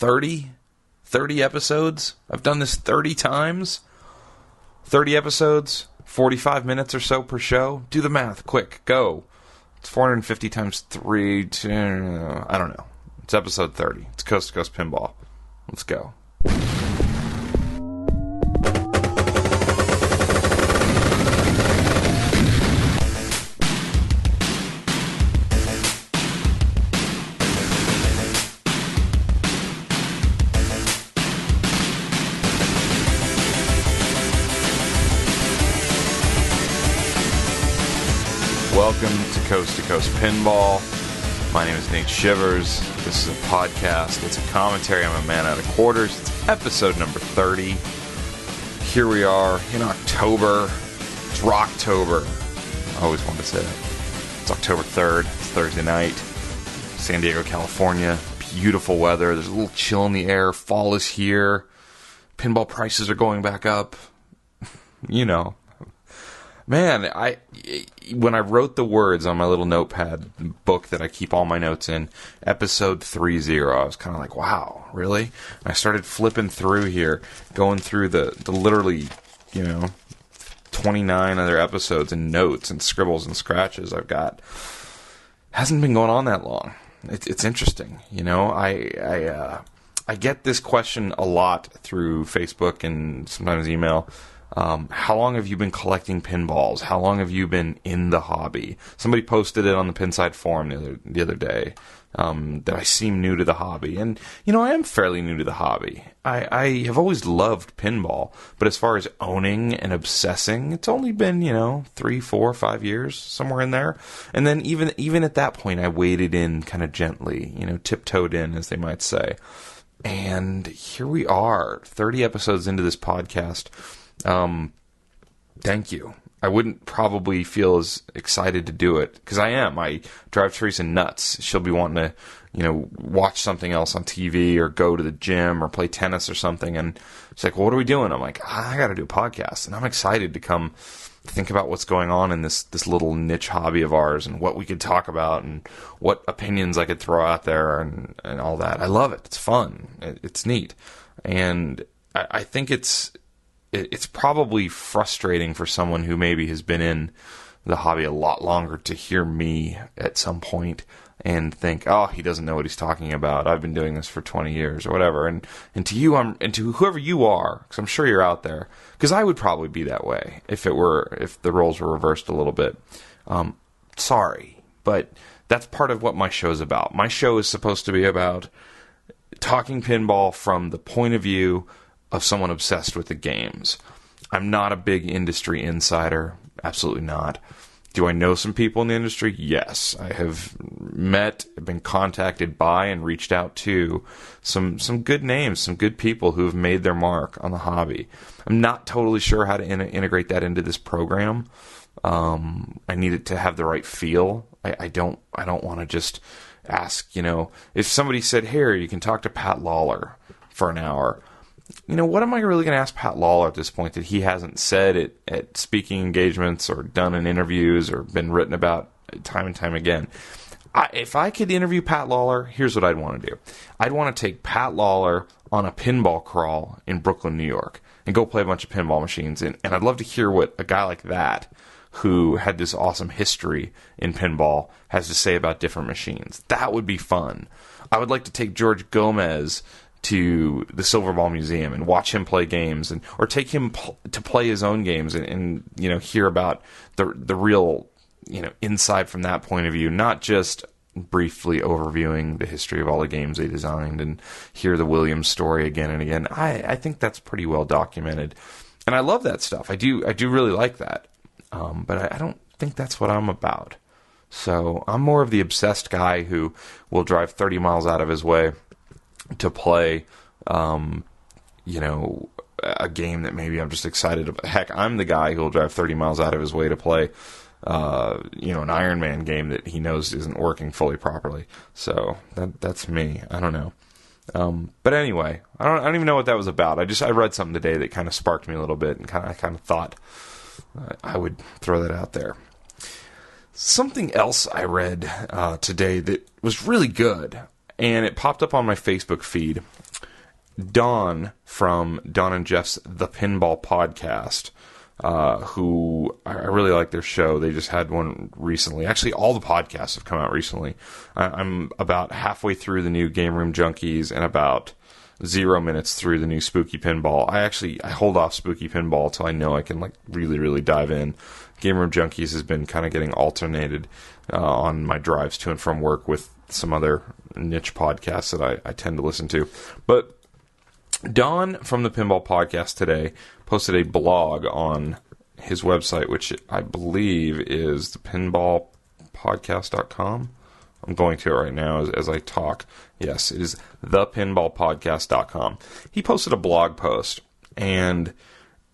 30 episodes. I've done this 30 times. 30 episodes, 45 minutes or so per show. Do the math, quick, go. It's 450 times 3, I don't know. It's episode 30. It's Coast to Coast Pinball. Let's go. Welcome to Coast Pinball. My name is Nate Shivers. This is a podcast. It's a commentary. I'm a man out of quarters. It's episode number 30. Here we are in October. It's Rocktober. I always wanted to say that. It's October 3rd. It's Thursday night. San Diego, California. Beautiful weather. There's a little chill in the air. Fall is here. Pinball prices are going back up. You know. Man, when I wrote the words on my little notepad book that I keep all my notes in, episode 30, I was kind of like, wow, really? And I started flipping through here, going through the literally, 29 other episodes and notes and scribbles and scratches I've got. Hasn't been going on that long. It's interesting, I get this question a lot through Facebook and sometimes email. How long have you been collecting pinballs? How long have you been in the hobby? Somebody posted it on the Pinside forum the other day, that I seem new to the hobby. And, I am fairly new to the hobby. I have always loved pinball, but as far as owning and obsessing, it's only been, 3, 4, 5 years, somewhere in there. And then even at that point, I waded in kind of gently, tiptoed in, as they might say. And here we are, 30 episodes into this podcast. Thank you. I wouldn't probably feel as excited to do it, because I am. I drive Teresa nuts. She'll be wanting to, watch something else on TV or go to the gym or play tennis or something. And she's like, well, what are we doing? I'm like, I got to do a podcast. And I'm excited to come think about what's going on in this little niche hobby of ours and what we could talk about and what opinions I could throw out there and all that. I love it. It's fun. It's neat. And I think it's probably frustrating for someone who maybe has been in the hobby a lot longer to hear me at some point and think, oh, he doesn't know what he's talking about. I've been doing this for 20 years or whatever. And to you, and to whoever you are, because I'm sure you're out there, because I would probably be that way if the roles were reversed a little bit. Sorry, but that's part of what my show's about. My show is supposed to be about talking pinball from the point of view of someone obsessed with the games. I'm not a big industry insider. Absolutely not. Do I know some people in the industry? Yes. I have been contacted by, and reached out to some good names, some good people who have made their mark on the hobby. I'm not totally sure how to integrate that into this program. I need it to have the right feel. I don't want to just ask, if somebody said, here, you can talk to Pat Lawler for an hour. What am I really going to ask Pat Lawler at this point that he hasn't said at speaking engagements or done in interviews or been written about time and time again? If I could interview Pat Lawler, here's what I'd want to do. I'd want to take Pat Lawler on a pinball crawl in Brooklyn, New York, and go play a bunch of pinball machines. And I'd love to hear what a guy like that, who had this awesome history in pinball, has to say about different machines. That would be fun. I would like to take George Gomez to the Silver Ball Museum and watch him play games, or take him to play his own games and hear about the real inside from that point of view, not just briefly overviewing the history of all the games they designed and hear the Williams story again and again. I think that's pretty well documented, and I love that stuff. I do really like that, but I don't think that's what I'm about. So I'm more of the obsessed guy who will drive 30 miles out of his way to play, a game that maybe I'm just excited about. Heck, I'm the guy who'll drive 30 miles out of his way to play, an Iron Man game that he knows isn't working fully properly. So that's me. I don't know. But anyway, I don't even know what that was about. I read something today that kind of sparked me a little bit, and I kind of thought I would throw that out there. Something else I read today that was really good, and it popped up on my Facebook feed. Don from Don and Jeff's The Pinball Podcast, who I really like their show. They just had one recently. Actually, all the podcasts have come out recently. I'm about halfway through the new Game Room Junkies and about 0 minutes through the new Spooky Pinball. I hold off Spooky Pinball till I know I can like really, really dive in. Game Room Junkies has been kind of getting alternated on my drives to and from work with some other niche podcasts that I tend to listen to. But Don from the Pinball Podcast today posted a blog on his website, which I believe is thepinballpodcast.com. I'm going to it right now as I talk. Yes, it is thepinballpodcast.com. He posted a blog post, and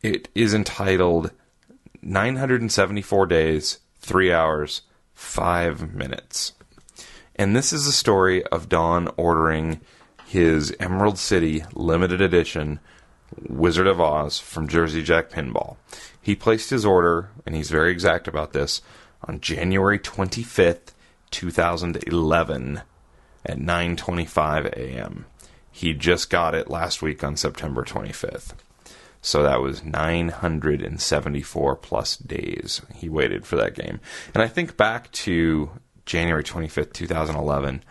it is entitled 974 Days, 3 Hours, 5 Minutes. And this is a story of Don ordering his Emerald City limited edition Wizard of Oz from Jersey Jack Pinball. He placed his order, and he's very exact about this, on January 25th, 2011 at 9:25 a.m. He just got it last week on September 25th. So that was 974 plus days he waited for that game. And I think back to January 25th, 2011,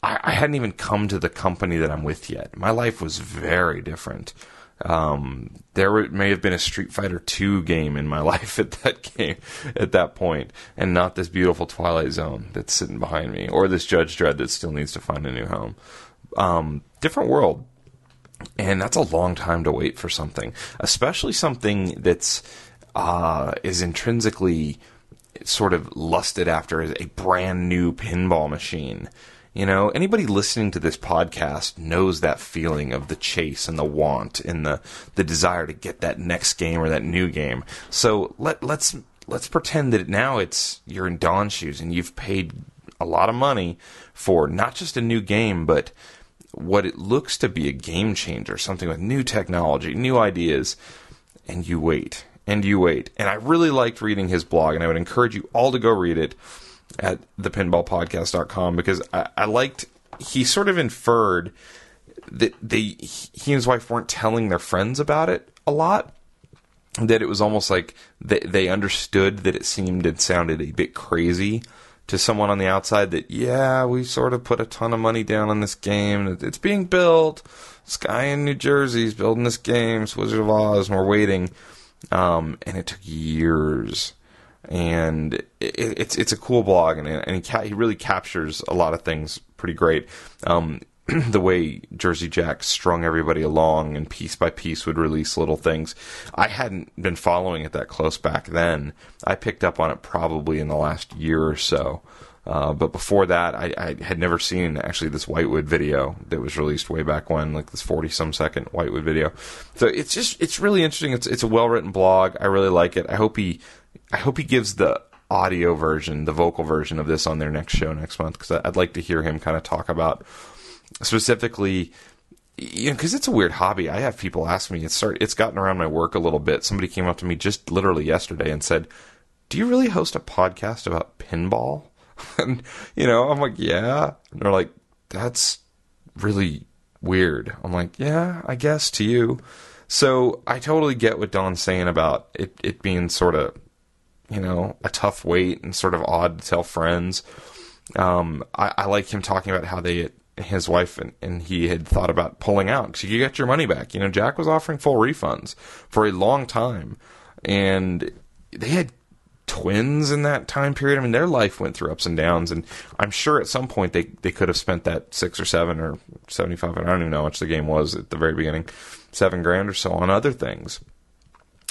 I hadn't even come to the company that I'm with yet. My life was very different. There may have been a Street Fighter 2 game in my life at that point, and not this beautiful Twilight Zone that's sitting behind me, or this Judge Dredd that still needs to find a new home. Different world. And that's a long time to wait for something, especially something that's is intrinsically sort of lusted after as a brand new pinball machine. You know, anybody listening to this podcast knows that feeling of the chase and the want and the desire to get that next game or that new game. So let's pretend that now you're in Don's shoes and you've paid a lot of money for not just a new game, but what it looks to be a game changer, something with new technology, new ideas, and you wait. And I really liked reading his blog, and I would encourage you all to go read it at thepinballpodcast.com, because I liked, he sort of inferred that he and his wife weren't telling their friends about it a lot, that it was almost like they understood that it seemed and sounded a bit crazy to someone on the outside, that, yeah, we sort of put a ton of money down on this game, it's being built, this guy in New Jersey is building this game, it's Wizard of Oz, and we're waiting, and it took years. And it's a cool blog, and he really captures a lot of things pretty great. The way Jersey Jack strung everybody along and piece by piece would release little things. I hadn't been following it that close back then. I picked up on it probably in the last year or so. But before that, I had never seen actually this Whitewood video that was released way back when, like this 40-some second Whitewood video. So it's really interesting. It's a well-written blog. I really like it. I hope he gives the audio version, the vocal version of this on their next show next month, because I'd like to hear him kind of talk about specifically, you know, because it's a weird hobby. I have people ask me, it's gotten around my work a little bit. Somebody came up to me just literally yesterday and said, "Do you really host a podcast about pinball?" And, you know, I'm like, "Yeah." And they're like, "That's really weird." I'm like, "Yeah, I guess to you." So I totally get what Don's saying about it being sort of, you know, a tough wait and sort of odd to tell friends. I like him talking about how his wife and he had thought about pulling out, because you get your money back. You know, Jack was offering full refunds for a long time, and they had twins in that time period. I mean, their life went through ups and downs, and I'm sure at some point they could have spent that $6 or $7 or $75, I don't even know how much the game was at the very beginning, $7,000 or so on other things.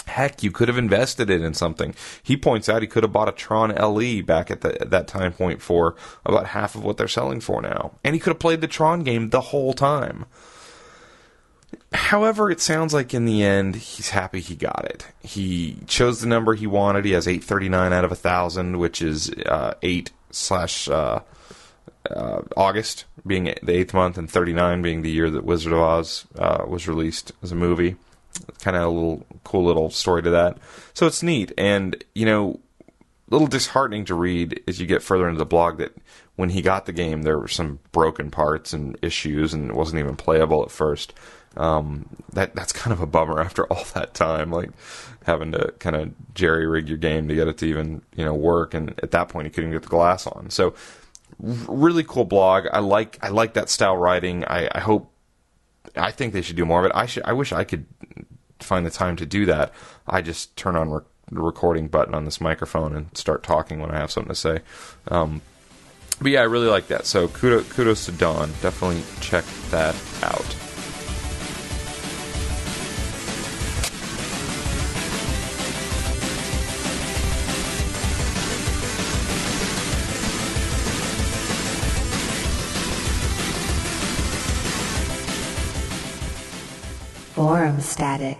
Heck, you could have invested it in something. He points out he could have bought a Tron LE back at that time point for about half of what they're selling for now. And he could have played the Tron game the whole time. However, it sounds like in the end, he's happy he got it. He chose the number he wanted. He has 839 out of 1,000, which is 8/August being the 8th month, and 39 being the year that Wizard of Oz was released as a movie. Kind of a cool little story to that. So it's neat. And, you know, little disheartening to read as you get further into the blog that when he got the game, there were some broken parts and issues, and it wasn't even playable at first. That's kind of a bummer after all that time, like having to kind of jerry-rig your game to get it to even, work, and at that point you couldn't get the glass on. So, really cool blog. I like that style writing. I think they should do more of it. I wish I could find the time to do that. I just turn on the recording button on this microphone and start talking when I have something to say. But yeah, I really like that. So kudos to Don. Definitely check that out. Forum static.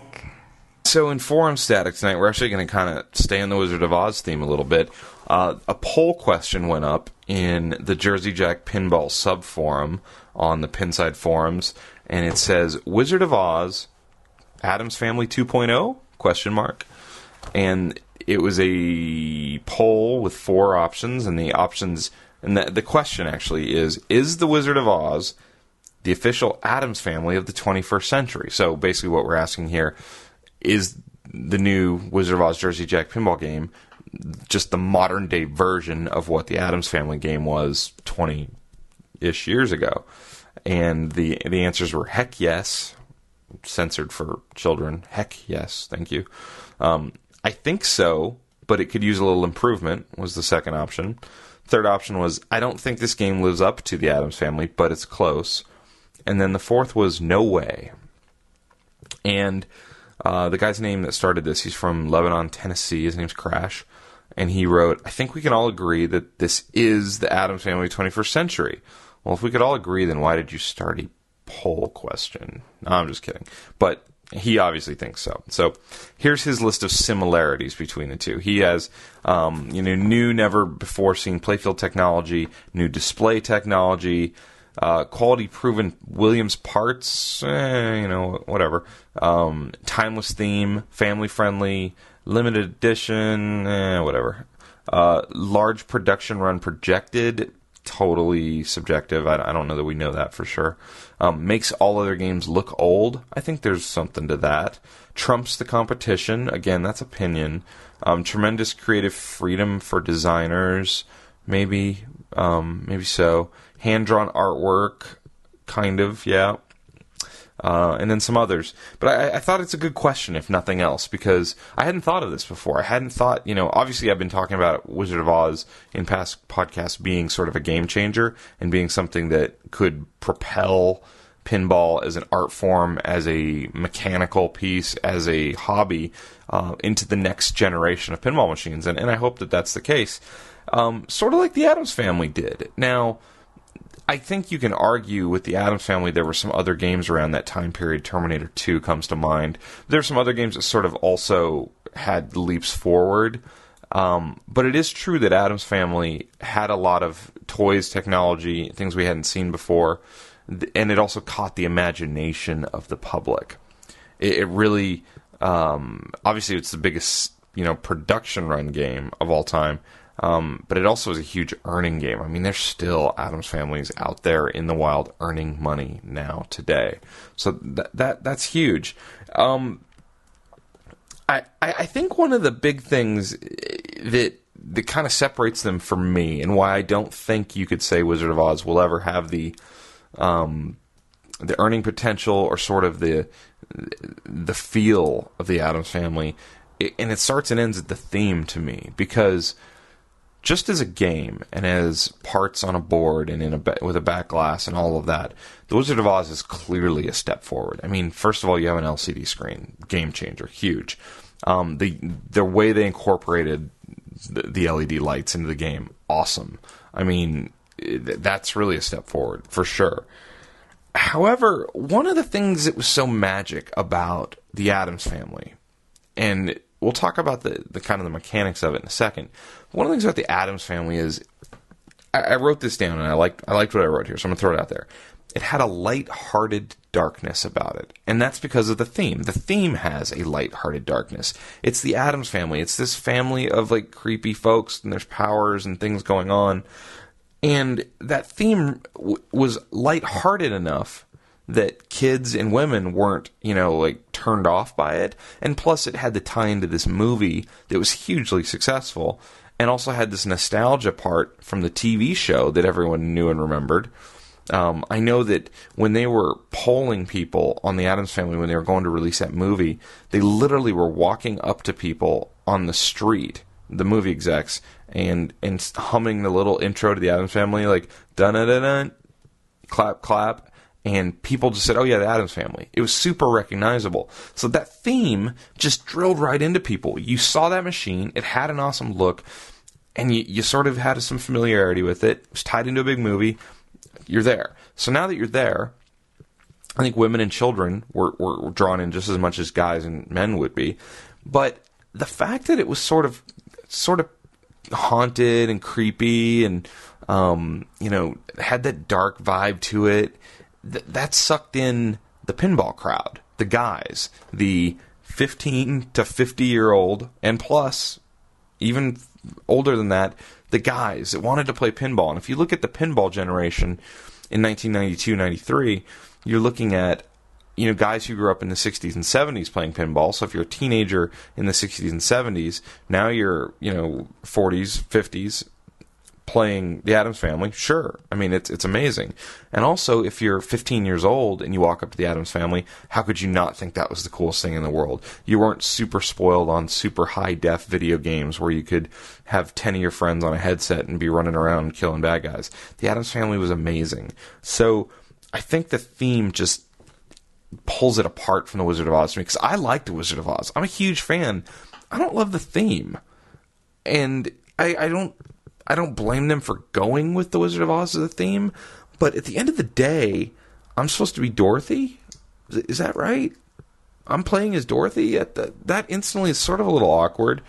So in forum static tonight, we're actually going to kind of stay in the Wizard of Oz theme a little bit. A poll question went up in the Jersey Jack Pinball subforum on the Pinside forums, and it says Wizard of Oz, Addams Family 2.0? Question mark. And it was a poll with 4 options, and the options, and the question actually is the Wizard of Oz the official Addams Family of the 21st century? So basically what we're asking here, is the new Wizard of Oz Jersey Jack pinball game just the modern day version of what the Addams Family game was 20-ish years ago? And the answers were heck yes, censored for children, heck yes, thank you. I think so, but it could use a little improvement, was the second option. Third option was, I don't think this game lives up to the Addams Family, but it's close. And then the fourth was no way. And the guy's name that started this, he's from Lebanon, Tennessee. His name's Crash. And he wrote, I think we can all agree that this is the Addams Family 21st century. Well, if we could all agree, then why did you start a poll question? No, I'm just kidding. But he obviously thinks so. So here's his list of similarities between the two. He has, new, never before seen playfield technology, new display technology, quality proven Williams parts, whatever. Timeless theme, family friendly, limited edition, whatever. Large production run projected, totally subjective. I don't know that we know that for sure. Makes all other games look old. I think there's something to that. Trumps the competition. Again, that's opinion. Tremendous creative freedom for designers. Maybe so. Hand-drawn artwork, kind of, yeah. And then some others. But I thought it's a good question, if nothing else, because I hadn't thought of this before. I hadn't thought, obviously I've been talking about Wizard of Oz in past podcasts being sort of a game changer and being something that could propel pinball as an art form, as a mechanical piece, as a hobby, into the next generation of pinball machines. And I hope that that's the case. Sort of like the Addams Family did. Now, I think you can argue with the Addams Family there were some other games around that time period. Terminator 2 comes to mind. There's some other games that sort of also had leaps forward. But it is true that Addams Family had a lot of toys, technology, things we hadn't seen before. And it also caught the imagination of the public. It really, obviously it's the biggest, production run game of all time. But it also is a huge earning game. I mean, there's still Addams Families out there in the wild earning money now today. So that's huge. I think one of the big things that kind of separates them from me, and why I don't think you could say Wizard of Oz will ever have the earning potential or sort of the feel of the Addams Family, and it starts and ends at the theme to me, because just as a game and as parts on a board and with a back glass and all of that, The Wizard of Oz is clearly a step forward. I mean, first of all, you have an LCD screen, game changer, huge. The way they incorporated the LED lights into the game, awesome. I mean, that's really a step forward for sure. However, one of the things that was so magic about the Addams Family, and we'll talk about the kind of the mechanics of it in a second. One of the things about the Addams Family is, I wrote this down and I liked what I wrote here, so I'm going to throw it out there. It had a light-hearted darkness about it. And that's because of the theme. The theme has a lighthearted darkness. It's the Addams Family. It's this family of like creepy folks, and there's powers and things going on. And that theme was lighthearted enough that kids and women weren't, like turned off by it. And plus it had to tie into this movie that was hugely successful, and also had this nostalgia part from the TV show that everyone knew and remembered. I know that when they were polling people on the Addams Family, when they were going to release that movie, they literally were walking up to people on the street, the movie execs, and humming the little intro to the Addams Family, like dun-dun-dun-dun, clap, clap, and people just said, oh yeah, the Addams Family. It was super recognizable. So that theme just drilled right into people. You saw that machine, it had an awesome look, and you sort of had some familiarity with it. It was tied into a big movie. You're there. So now that you're there, I think women and children were drawn in just as much as guys and men would be. But the fact that it was sort of haunted and creepy and, had that dark vibe to it, that sucked in the pinball crowd, the guys, the 15 to 50-year-old, and plus, even older than that, the guys that wanted to play pinball. And if you look at the pinball generation in 1992-93, you're looking at, guys who grew up in the 60s and 70s playing pinball. So if you're a teenager in the 60s and 70s, now you're, 40s, 50s, playing the Addams Family. Sure. I mean, it's amazing. And also, if you're 15 years old and you walk up to the Addams Family, how could you not think that was the coolest thing in the world? You weren't super spoiled on super high-def video games where you could have 10 of your friends on a headset and be running around killing bad guys. The Addams Family was amazing. So I think the theme just pulls it apart from the Wizard of Oz to me, because I like the Wizard of Oz. I'm a huge fan. I don't love the theme. And I don't blame them for going with the Wizard of Oz as a theme, but at the end of the day, I'm supposed to be Dorothy? Is that right? I'm playing as Dorothy? That instantly is sort of a little awkward.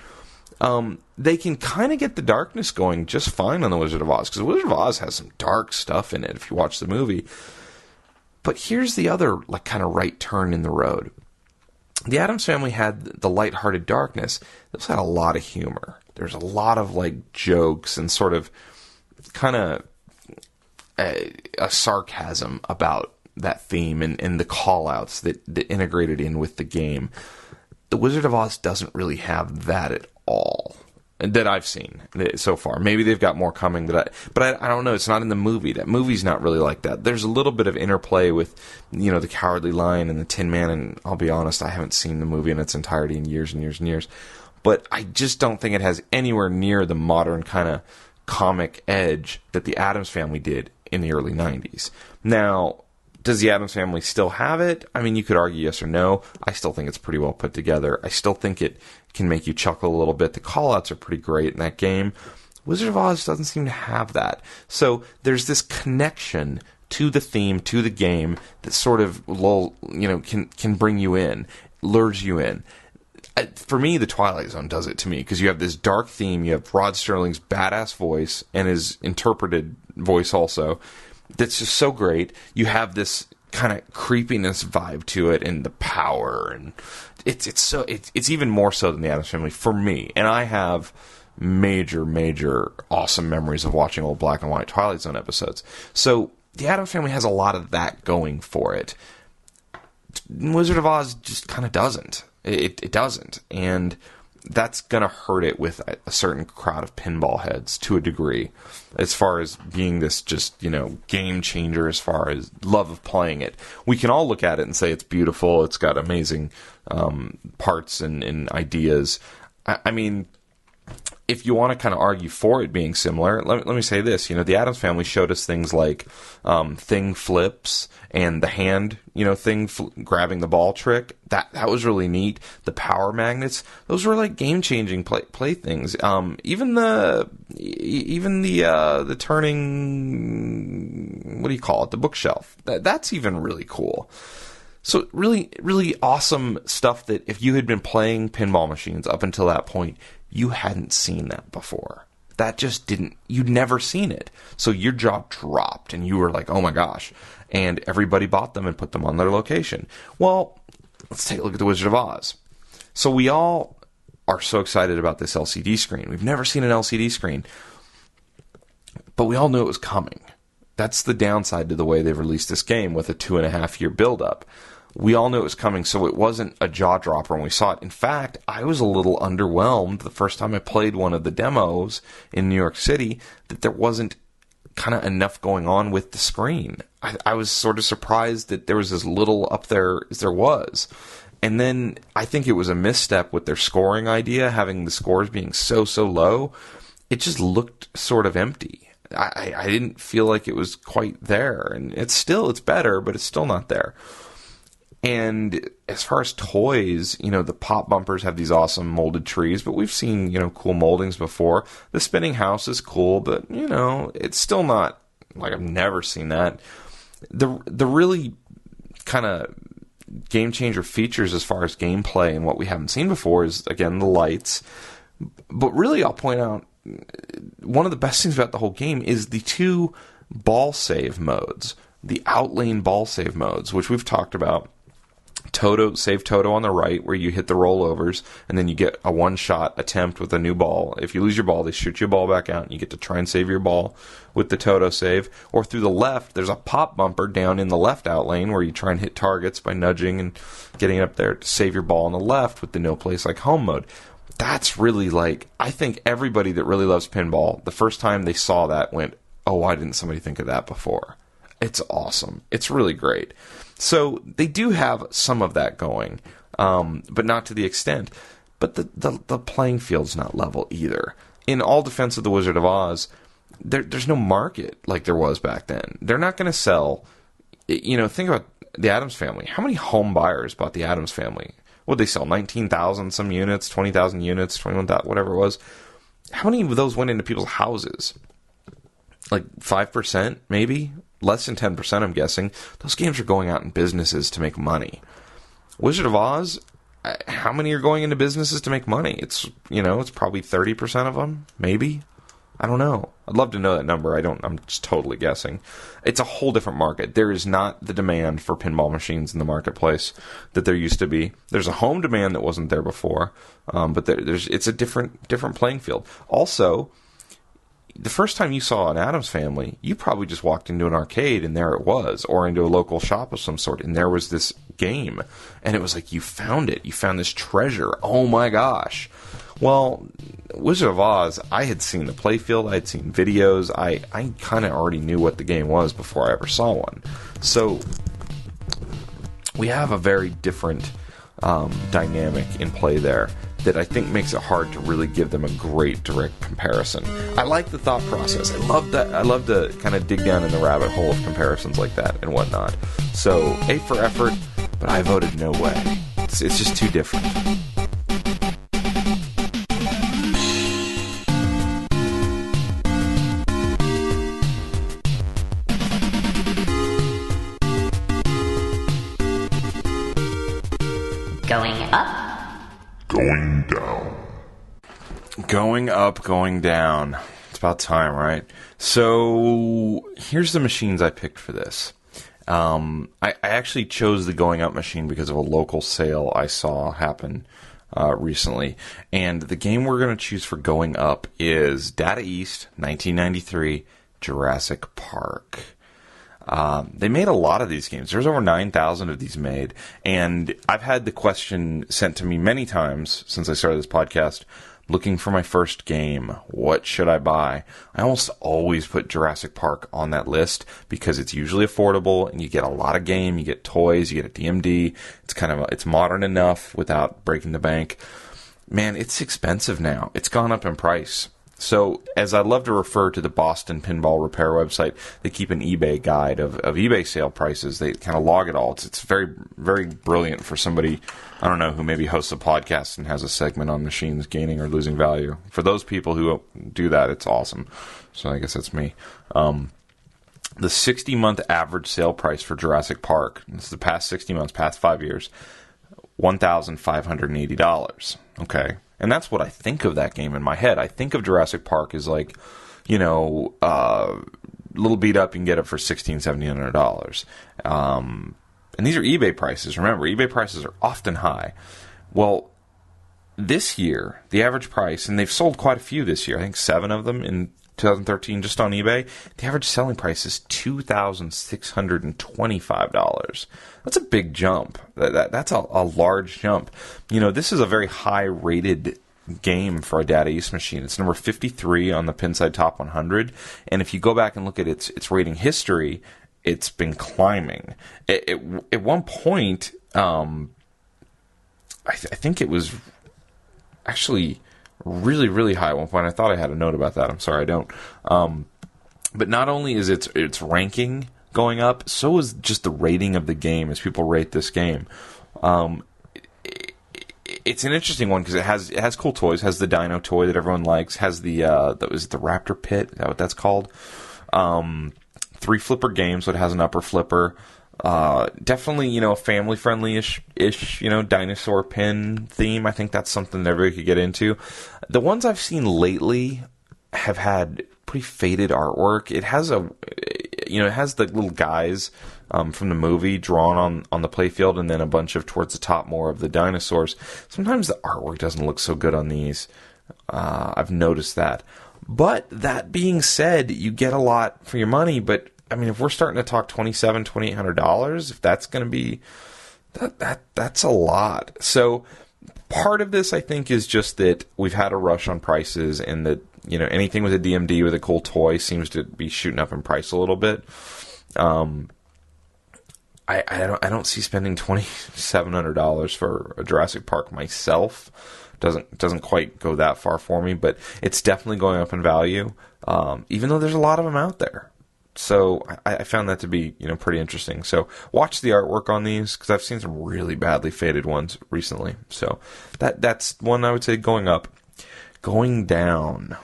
They can kind of get the darkness going just fine on the Wizard of Oz, because the Wizard of Oz has some dark stuff in it if you watch the movie. But here's the other kind of right turn in the road. The Addams Family had the lighthearted darkness. It also had a lot of humor. There's a lot of jokes and sort of kind of a sarcasm about that theme and the call-outs that integrated in with the game. The Wizard of Oz doesn't really have that at all that I've seen so far. Maybe they've got more coming, but I don't know. It's not in the movie. That movie's not really like that. There's a little bit of interplay with, the Cowardly Lion and the Tin Man, and I'll be honest, I haven't seen the movie in its entirety in years and years and years. But I just don't think it has anywhere near the modern kind of comic edge that the Addams Family did in the early 90s. Now, does the Addams Family still have it? I mean, you could argue yes or no. I still think it's pretty well put together. I still think it can make you chuckle a little bit. The call-outs are pretty great in that game. Wizard of Oz doesn't seem to have that. So there's this connection to the theme, to the game, that sort of can bring you in, lures you in. For me, the Twilight Zone does it to me, because you have this dark theme, you have Rod Sterling's badass voice, and his interpreted voice also, that's just so great. You have this kind of creepiness vibe to it, and the power, and it's even more so than the Addams Family for me. And I have major awesome memories of watching old black and white Twilight Zone episodes. So the Addams Family has a lot of that going for it. Wizard of Oz just kind of doesn't. It doesn't, and that's going to hurt it with a certain crowd of pinball heads to a degree, as far as being this just, game changer as far as love of playing it. We can all look at it and say it's beautiful, it's got amazing parts and ideas. I mean, if you want to kind of argue for it being similar, let me say this. The Addams Family showed us things like thing flips and the hand, thing grabbing the ball trick. That was really neat. The power magnets, those were like game-changing play things. Even the turning, what do you call it? The bookshelf. That's even really cool. So really, really awesome stuff that if you had been playing pinball machines up until that point, you hadn't seen that before. that just you'd never seen it. So your jaw dropped and you were like, oh my gosh. And everybody bought them and put them on their location. Well, let's take a look at The Wizard of Oz. So we all are so excited about this LCD screen. We've never seen an LCD screen, but we all knew it was coming. That's the downside to the way they've released this game with a 2.5-year build-up. We all knew it was coming, so it wasn't a jaw-dropper when we saw it. In fact, I was a little underwhelmed the first time I played one of the demos in New York City that there wasn't kind of enough going on with the screen. I was sort of surprised that there was as little up there as there was. And then I think it was a misstep with their scoring idea, having the scores being so low. It just looked sort of empty. I didn't feel like it was quite there. And it's better, but it's still not there. And as far as toys, the pop bumpers have these awesome molded trees, but we've seen, cool moldings before. The spinning house is cool, but, it's still not, like, I've never seen that. The really kind of game changer features as far as gameplay and what we haven't seen before is, again, the lights. But really, I'll point out, one of the best things about the whole game is the 2 ball save modes, the outlane ball save modes, which we've talked about. Save Toto on the right, where you hit the rollovers, and then you get a one-shot attempt with a new ball. If you lose your ball, they shoot your ball back out, and you get to try and save your ball with the Toto save. Or through the left, there's a pop bumper down in the left out lane, where you try and hit targets by nudging and getting up there to save your ball on the left with the No Place Like Home mode. That's really, I think everybody that really loves pinball, the first time they saw that went, oh, why didn't somebody think of that before? It's awesome. It's really great. So they do have some of that going, but not to the extent. But the playing field's not level either. In all defense of The Wizard of Oz, there's no market like there was back then. They're not going to sell. Think about the Addams Family. How many home buyers bought the Addams Family? What did they sell? 19,000 some units, 20,000 units, 21,000, whatever it was. How many of those went into people's houses? Like 5%, maybe? Less than 10%, I'm guessing. Those games are going out in businesses to make money. Wizard of Oz, how many are going into businesses to make money? It's probably 30% of them, maybe. I don't know. I'd love to know that number. I'm just totally guessing. It's a whole different market. There is not the demand for pinball machines in the marketplace that there used to be. There's a home demand that wasn't there before, but it's a different playing field. Also, the first time you saw an Addams Family, you probably just walked into an arcade and there it was, or into a local shop of some sort, and there was this game, and it was like you found it. You found this treasure. Oh my gosh. Well, Wizard of Oz, I had seen the playfield, I had seen videos, I kind of already knew what the game was before I ever saw one. So we have a very different dynamic in play there that I think makes it hard to really give them a great direct comparison. I like the thought process. I love that. I love to kind of dig down in the rabbit hole of comparisons like that and whatnot. So A for effort, but I voted no way. It's just too different. Going up? Going down. Going up, going down. It's about time, right? So here's the machines I picked for this. I actually chose the going up machine because of a local sale I saw happen recently. And the game we're going to choose for going up is Data East 1993 Jurassic Park. They made a lot of these games. There's over 9,000 of these made. And I've had the question sent to me many times since I started this podcast, looking for my first game. What should I buy? I almost always put Jurassic Park on that list because it's usually affordable and you get a lot of game, you get toys, you get a DMD. It's modern enough without breaking the bank. Man, it's expensive now. It's gone up in price. So, as I love to refer to the Boston Pinball Repair website, they keep an eBay guide of eBay sale prices. They kind of log it all. It's very, very brilliant for somebody, I don't know, who maybe hosts a podcast and has a segment on machines gaining or losing value. For those people who do that, it's awesome. So, I guess that's me. The 60-month average sale price for Jurassic Park, this is the past 60 months, past 5 years, $1,580. Okay. And that's what I think of that game in my head. I think of Jurassic Park as like, a little beat up, you can get it for $1,600, $1,700. And these are eBay prices. Remember, eBay prices are often high. Well, this year, the average price, and they've sold quite a few this year, I think 7 of them in 2013 just on eBay, the average selling price is $2,625. That's a big jump. That's a large jump. This is a very high-rated game for a Data East machine. It's number 53 on the Pinside Top 100, and if you go back and look at its rating history, it's been climbing. At one point, I think it was actually really, really high at one point. I thought I had a note about that. I'm sorry, I don't. But not only is its ranking going up, so is just the rating of the game as people rate this game. It's an interesting one because it has cool toys. Has the Dino toy that everyone likes. Has the Raptor Pit. Is that what that's called? 3 flipper games, so it has an upper flipper. Definitely, a family-friendly-ish, dinosaur pin theme. I think that's something that everybody could get into. The ones I've seen lately have had pretty faded artwork. It has it has the little guys from the movie drawn on the playfield, and then a bunch of towards the top more of the dinosaurs. Sometimes the artwork doesn't look so good on these. I've noticed that. But that being said, you get a lot for your money. But I mean, if we're starting to talk $2,800, if that's going to be that's a lot. So part of this, I think, is just that we've had a rush on prices, and that anything with a DMD with a cool toy seems to be shooting up in price a little bit. I don't see spending $2,700 for a Jurassic Park myself. Doesn't quite go that far for me, but it's definitely going up in value, even though there's a lot of them out there. So I found that to be pretty interesting. So watch the artwork on these, because I've seen some really badly faded ones recently. So that's one I would say going up. Going down.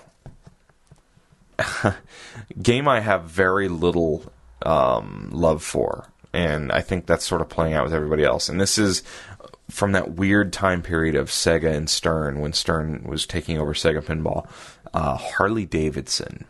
Game I have very little love for, and I think that's sort of playing out with everybody else. And this is from that weird time period of Sega and Stern, when Stern was taking over Sega Pinball. Harley Davidson.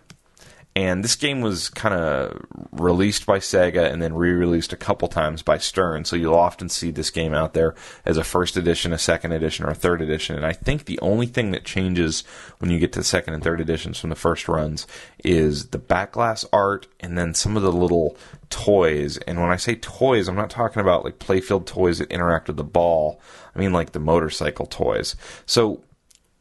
And this game was kind of released by Sega and then re-released a couple times by Stern, so you'll often see this game out there as a first edition, a second edition, or a third edition. And I think the only thing that changes when you get to the second and third editions from the first runs is the backglass art and then some of the little toys. And when I say toys, I'm not talking about like playfield toys that interact with the ball. I mean like the motorcycle toys. So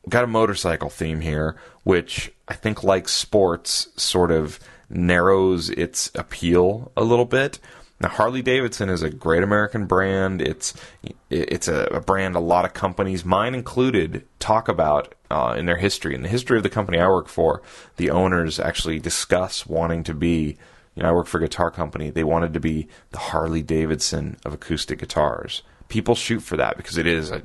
got a motorcycle theme here, which I think, like sports, sort of narrows its appeal a little bit. Now, Harley Davidson is a great American brand. It's a brand a lot of companies, mine included, talk about in their history. In the history of the company I work for, the owners actually discuss wanting to be, I work for a guitar company, they wanted to be the Harley Davidson of acoustic guitars. People shoot for that because it is a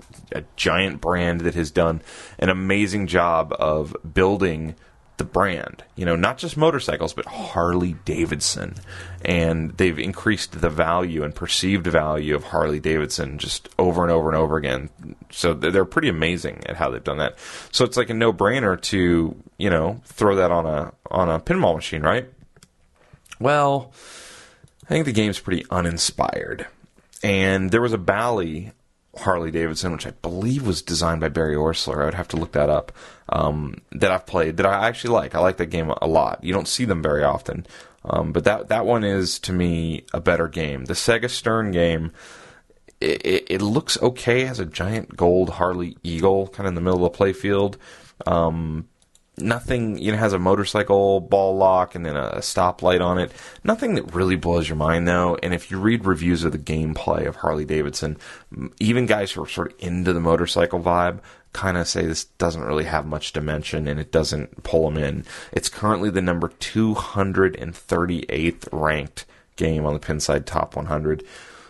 giant brand that has done an amazing job of building the brand. Not just motorcycles, but Harley Davidson. And they've increased the value and perceived value of Harley Davidson just over and over and over again. So they're pretty amazing at how they've done that. So it's like a no-brainer to, throw that on a pinball machine, right? Well, I think the game's pretty uninspired. And there was a Bally Harley Davidson, which I believe was designed by Barry Orsler. I would have to look that up. That I've played, that I actually like. I like that game a lot. You don't see them very often. But that one is, to me, a better game. The Sega Stern game, it looks okay. It has a giant gold Harley Eagle kind of in the middle of the playfield. Nothing, has a motorcycle ball lock and then a stoplight on it. Nothing that really blows your mind, though. And if you read reviews of the gameplay of Harley Davidson, even guys who are sort of into the motorcycle vibe kind of say this doesn't really have much dimension and it doesn't pull them in. It's currently the number 238th ranked game on the Pinside Top 100.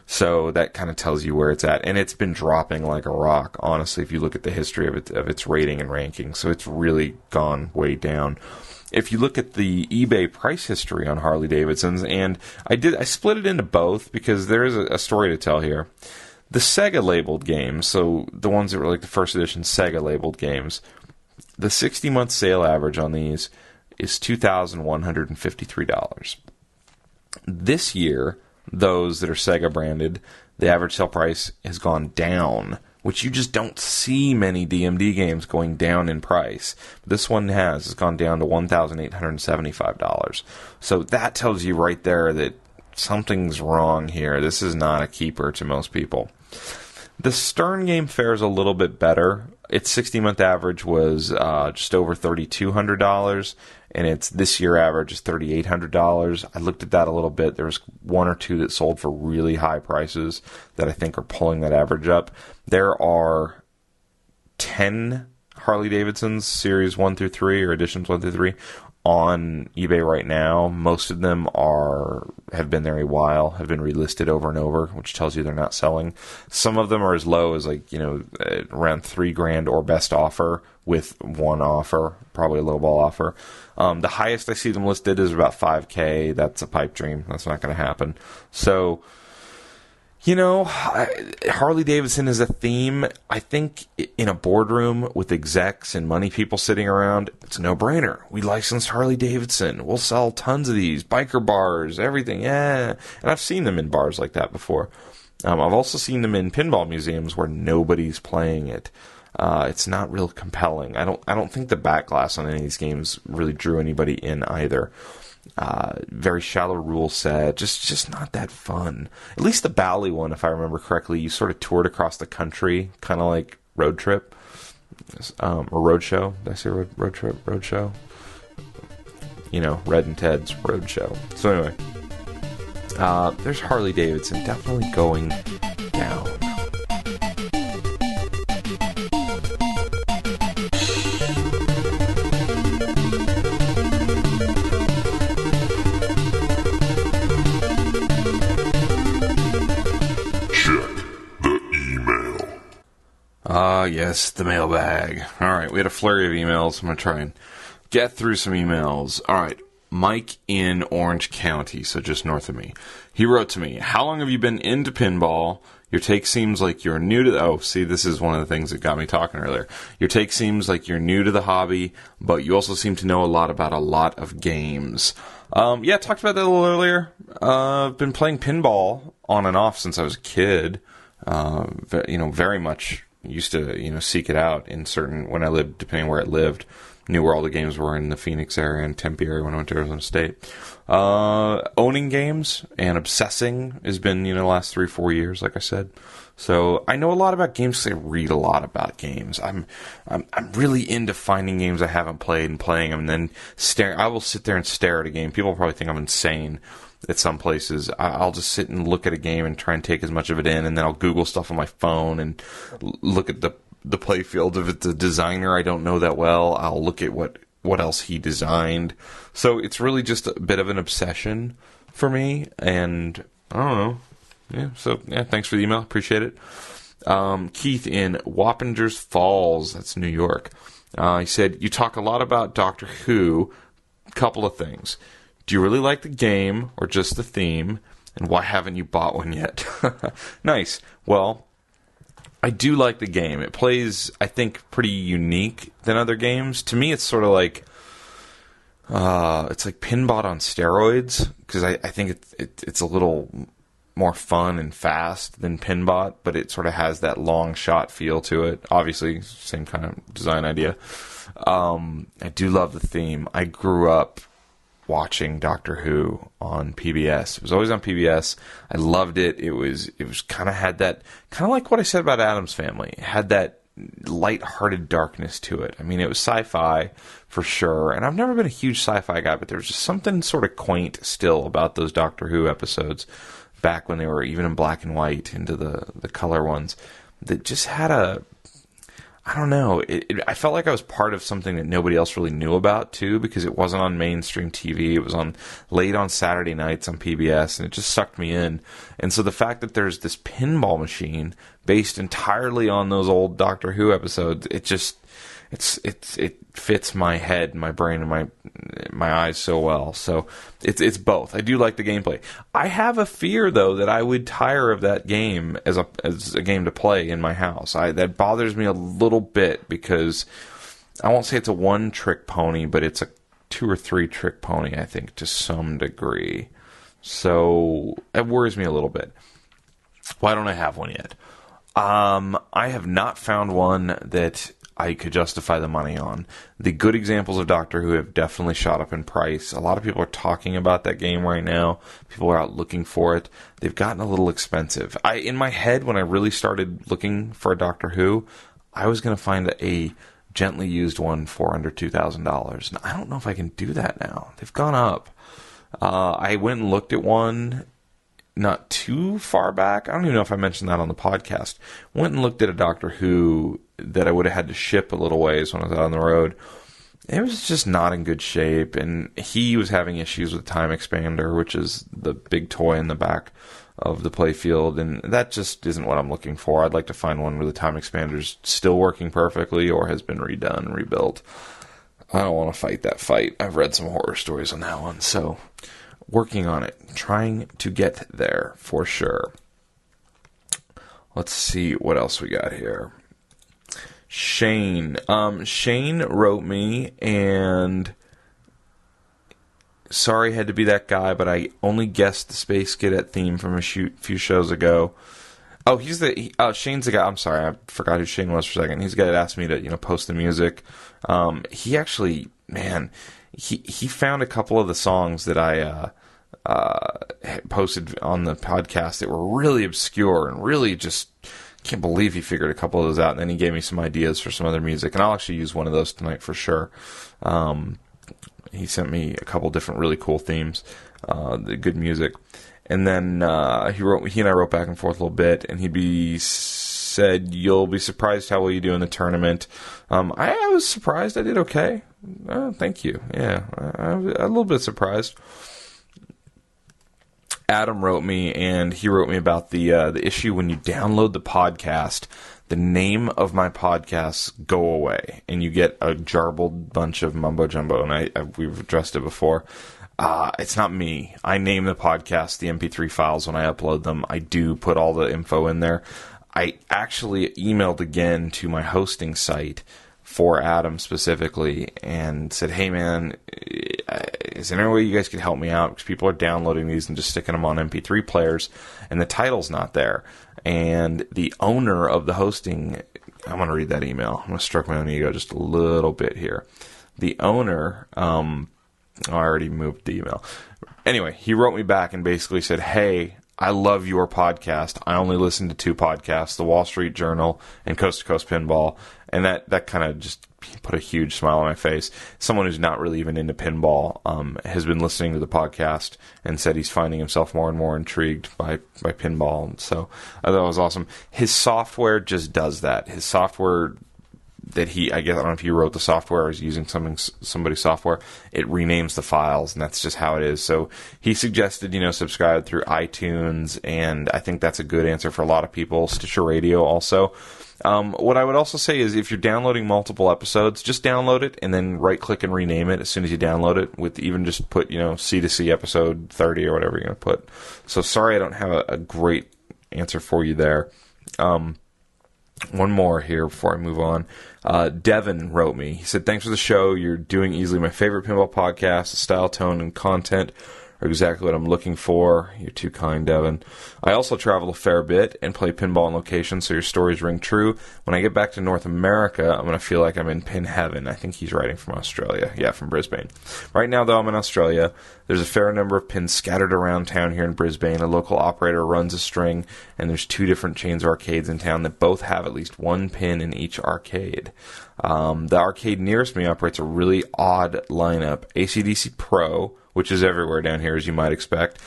So that kind of tells you where it's at. And it's been dropping like a rock, honestly, if you look at the history of its rating and ranking. So it's really gone way down. If you look at the eBay price history on Harley Davidsons, and I split it into both because there is a story to tell here. The Sega labeled games, so the ones that were like the first edition Sega labeled games, the 60-month sale average on these is $2,153. This year, those that are Sega branded, the average sale price has gone down, which you just don't see many DMD games going down in price. This one has. It's gone down to $1,875. So that tells you right there that something's wrong here. This is not a keeper to most people. The Stern game fares a little bit better. Its 60-month average was just over $3,200, and its this year average is $3,800. I looked at that a little bit. There was one or two that sold for really high prices that I think are pulling that average up. There are 10 Harley-Davidsons, Series 1 through 3, or Editions 1 through 3, on eBay right now. Most of them have been there a while, have been relisted over and over, which tells you they're not selling. Some of them are as low as around $3,000 or best offer with one offer, probably a lowball offer. The highest I see them listed is about $5,000. That's a pipe dream. That's not going to happen. So, Harley-Davidson is a theme. I think in a boardroom with execs and money people sitting around, it's a no-brainer. We licensed Harley-Davidson. We'll sell tons of these. Biker bars, everything. Yeah. And I've seen them in bars like that before. I've also seen them in pinball museums where nobody's playing it. It's not real compelling. I don't think the back glass on any of these games really drew anybody in either. Very shallow rule set, just not that fun. At least the Bally one, if I remember correctly, you sort of toured across the country, kind of like Road Trip, or Road Show. Did I say Road Trip? Road Show? Red and Ted's Road Show. So anyway, there's Harley-Davidson definitely going down. Yes, the mailbag. All right, we had a flurry of emails. I'm going to try and get through some emails. All right, Mike in Orange County, so just north of me. He wrote to me, how long have you been into pinball? Your take seems like you're new to this is one of the things that got me talking earlier. Your take seems like you're new to the hobby, but you also seem to know a lot about a lot of games. I talked about that a little earlier. I've been playing pinball on and off since I was a kid. Very much used to, seek it out in when I lived, depending where I lived, knew where all the games were in the Phoenix area and Tempe area when I went to Arizona State. Owning games and obsessing has been, the last 3-4 years, like I said. So I know a lot about games because I read a lot about games. I'm really into finding games I haven't played and playing them, and then I will sit there and stare at a game. People probably think I'm insane. At some places, I'll just sit and look at a game and try and take as much of it in, and then I'll Google stuff on my phone and look at the play field. If it's a designer I don't know that well, I'll look at what else he designed. So it's really just a bit of an obsession for me, and I don't know. Thanks for the email. Appreciate it. Keith in Wappingers Falls, that's New York. He said, you talk a lot about Doctor Who. Couple of things. Do you really like the game or just the theme? And why haven't you bought one yet? Nice. Well, I do like the game. It plays, I think, pretty unique than other games. To me, it's sort of like it's like Pinbot on steroids, because I think it's a little more fun and fast than Pinbot, but it sort of has that long shot feel to it. Obviously, same kind of design idea. I do love the theme. I grew up watching Doctor Who on PBS. It was always on PBS. I loved it. It was kind of had that, kind of like what I said about Addams Family. It had that light-hearted darkness to it. I mean, it was sci-fi for sure, and I've never been a huge sci-fi guy, but there was just something sort of quaint still about those Doctor Who episodes back when they were even in black and white into the color ones that just had a, I don't know. I felt like I was part of something that nobody else really knew about, too, because it wasn't on mainstream TV. It was on late on Saturday nights on PBS, and it just sucked me in. And so the fact that there's this pinball machine based entirely on those old Doctor Who episodes, it fits my head, my brain, and my eyes so well. So it's both. I do like the gameplay. I have a fear though that I would tire of that game as a game to play in my house. That bothers me a little bit because I won't say it's a one trick pony, but it's a 2 or 3 trick pony, I think, to some degree. So it worries me a little bit. Why don't I have one yet? I have not found one that I could justify the money on. The good examples of Doctor Who have definitely shot up in price. A lot of people are talking about that game right now. People are out looking for it. They've gotten a little expensive. In my head, when I really started looking for a Doctor Who, I was going to find a gently used one for under $2,000. And I don't know if I can do that now. They've gone up. I went and looked at one not too far back. I don't even know if I mentioned that on the podcast. Went and looked at a Doctor Who that I would have had to ship a little ways when I was out on the road. It was just not in good shape, and he was having issues with Time Expander, which is the big toy in the back of the playfield, and that just isn't what I'm looking for. I'd like to find one where the Time Expander's still working perfectly or has been redone, rebuilt. I don't want to fight that fight. I've read some horror stories on that one, so working on it, trying to get there for sure. Let's see what else we got here. Shane wrote me, and sorry I had to be that guy, but I only guessed the Space Cadet theme from a few shows ago. Oh, Shane's the guy. I'm sorry, I forgot who Shane was for a second. He's the guy that asked me to post the music. He actually, man, he found a couple of the songs that I posted on the podcast that were really obscure and really just can't believe he figured a couple of those out. And then he gave me some ideas for some other music, and I'll actually use one of those tonight for sure. He sent me a couple different really cool themes, the good music. And then he and I wrote back and forth a little bit, and he said, "You'll be surprised how well you do in the tournament." I was surprised I did okay. Thank you. Yeah, I was a little bit surprised. Adam wrote me, and he wrote me about the issue when you download the podcast, the name of my podcasts go away, and you get a jarbled bunch of mumbo jumbo. And we've addressed it before. It's not me. I name the podcast the MP3 files when I upload them. I do put all the info in there. I actually emailed again to my hosting site for Adam specifically and said, "Hey man, is there any way you guys could help me out? Because people are downloading these and just sticking them on MP3 players, and the title's not there." And the owner of the hosting, I'm going to read that email. I'm going to stroke my own ego just a little bit here. The owner, I already moved the email. Anyway, he wrote me back and basically said, "Hey, I love your podcast. I only listen to 2 podcasts, The Wall Street Journal and Coast2Coast Pinball." And that kind of just put a huge smile on my face. Someone who's not really even into pinball has been listening to the podcast and said he's finding himself more and more intrigued by pinball. And so I thought it was awesome. His software just does that. His software that I don't know if he wrote the software or is using somebody's software, it renames the files, and that's just how it is. So he suggested, subscribe through iTunes, and I think that's a good answer for a lot of people. Stitcher Radio also. What I would also say is if you're downloading multiple episodes, just download it and then right-click and rename it as soon as you download it, with even just put, C2C episode 30 or whatever you're going to put. So sorry I don't have a great answer for you there. One more here before I move on. Devin wrote me. He said, "Thanks for the show. You're doing easily my favorite pinball podcast. The style, tone, and content are exactly what I'm looking for." You're too kind, Devin. "I also travel a fair bit and play pinball on location, so your stories ring true. When I get back to North America, I'm going to feel like I'm in pin heaven." I think he's writing from Australia. Yeah, from Brisbane. "Right now, though, I'm in Australia. There's a fair number of pins scattered around town here in Brisbane. A local operator runs a string, and there's 2 different chains of arcades in town that both have at least 1 pin in each arcade. The arcade nearest me operates a really odd lineup. AC/DC Pro, which is everywhere down here, as you might expect."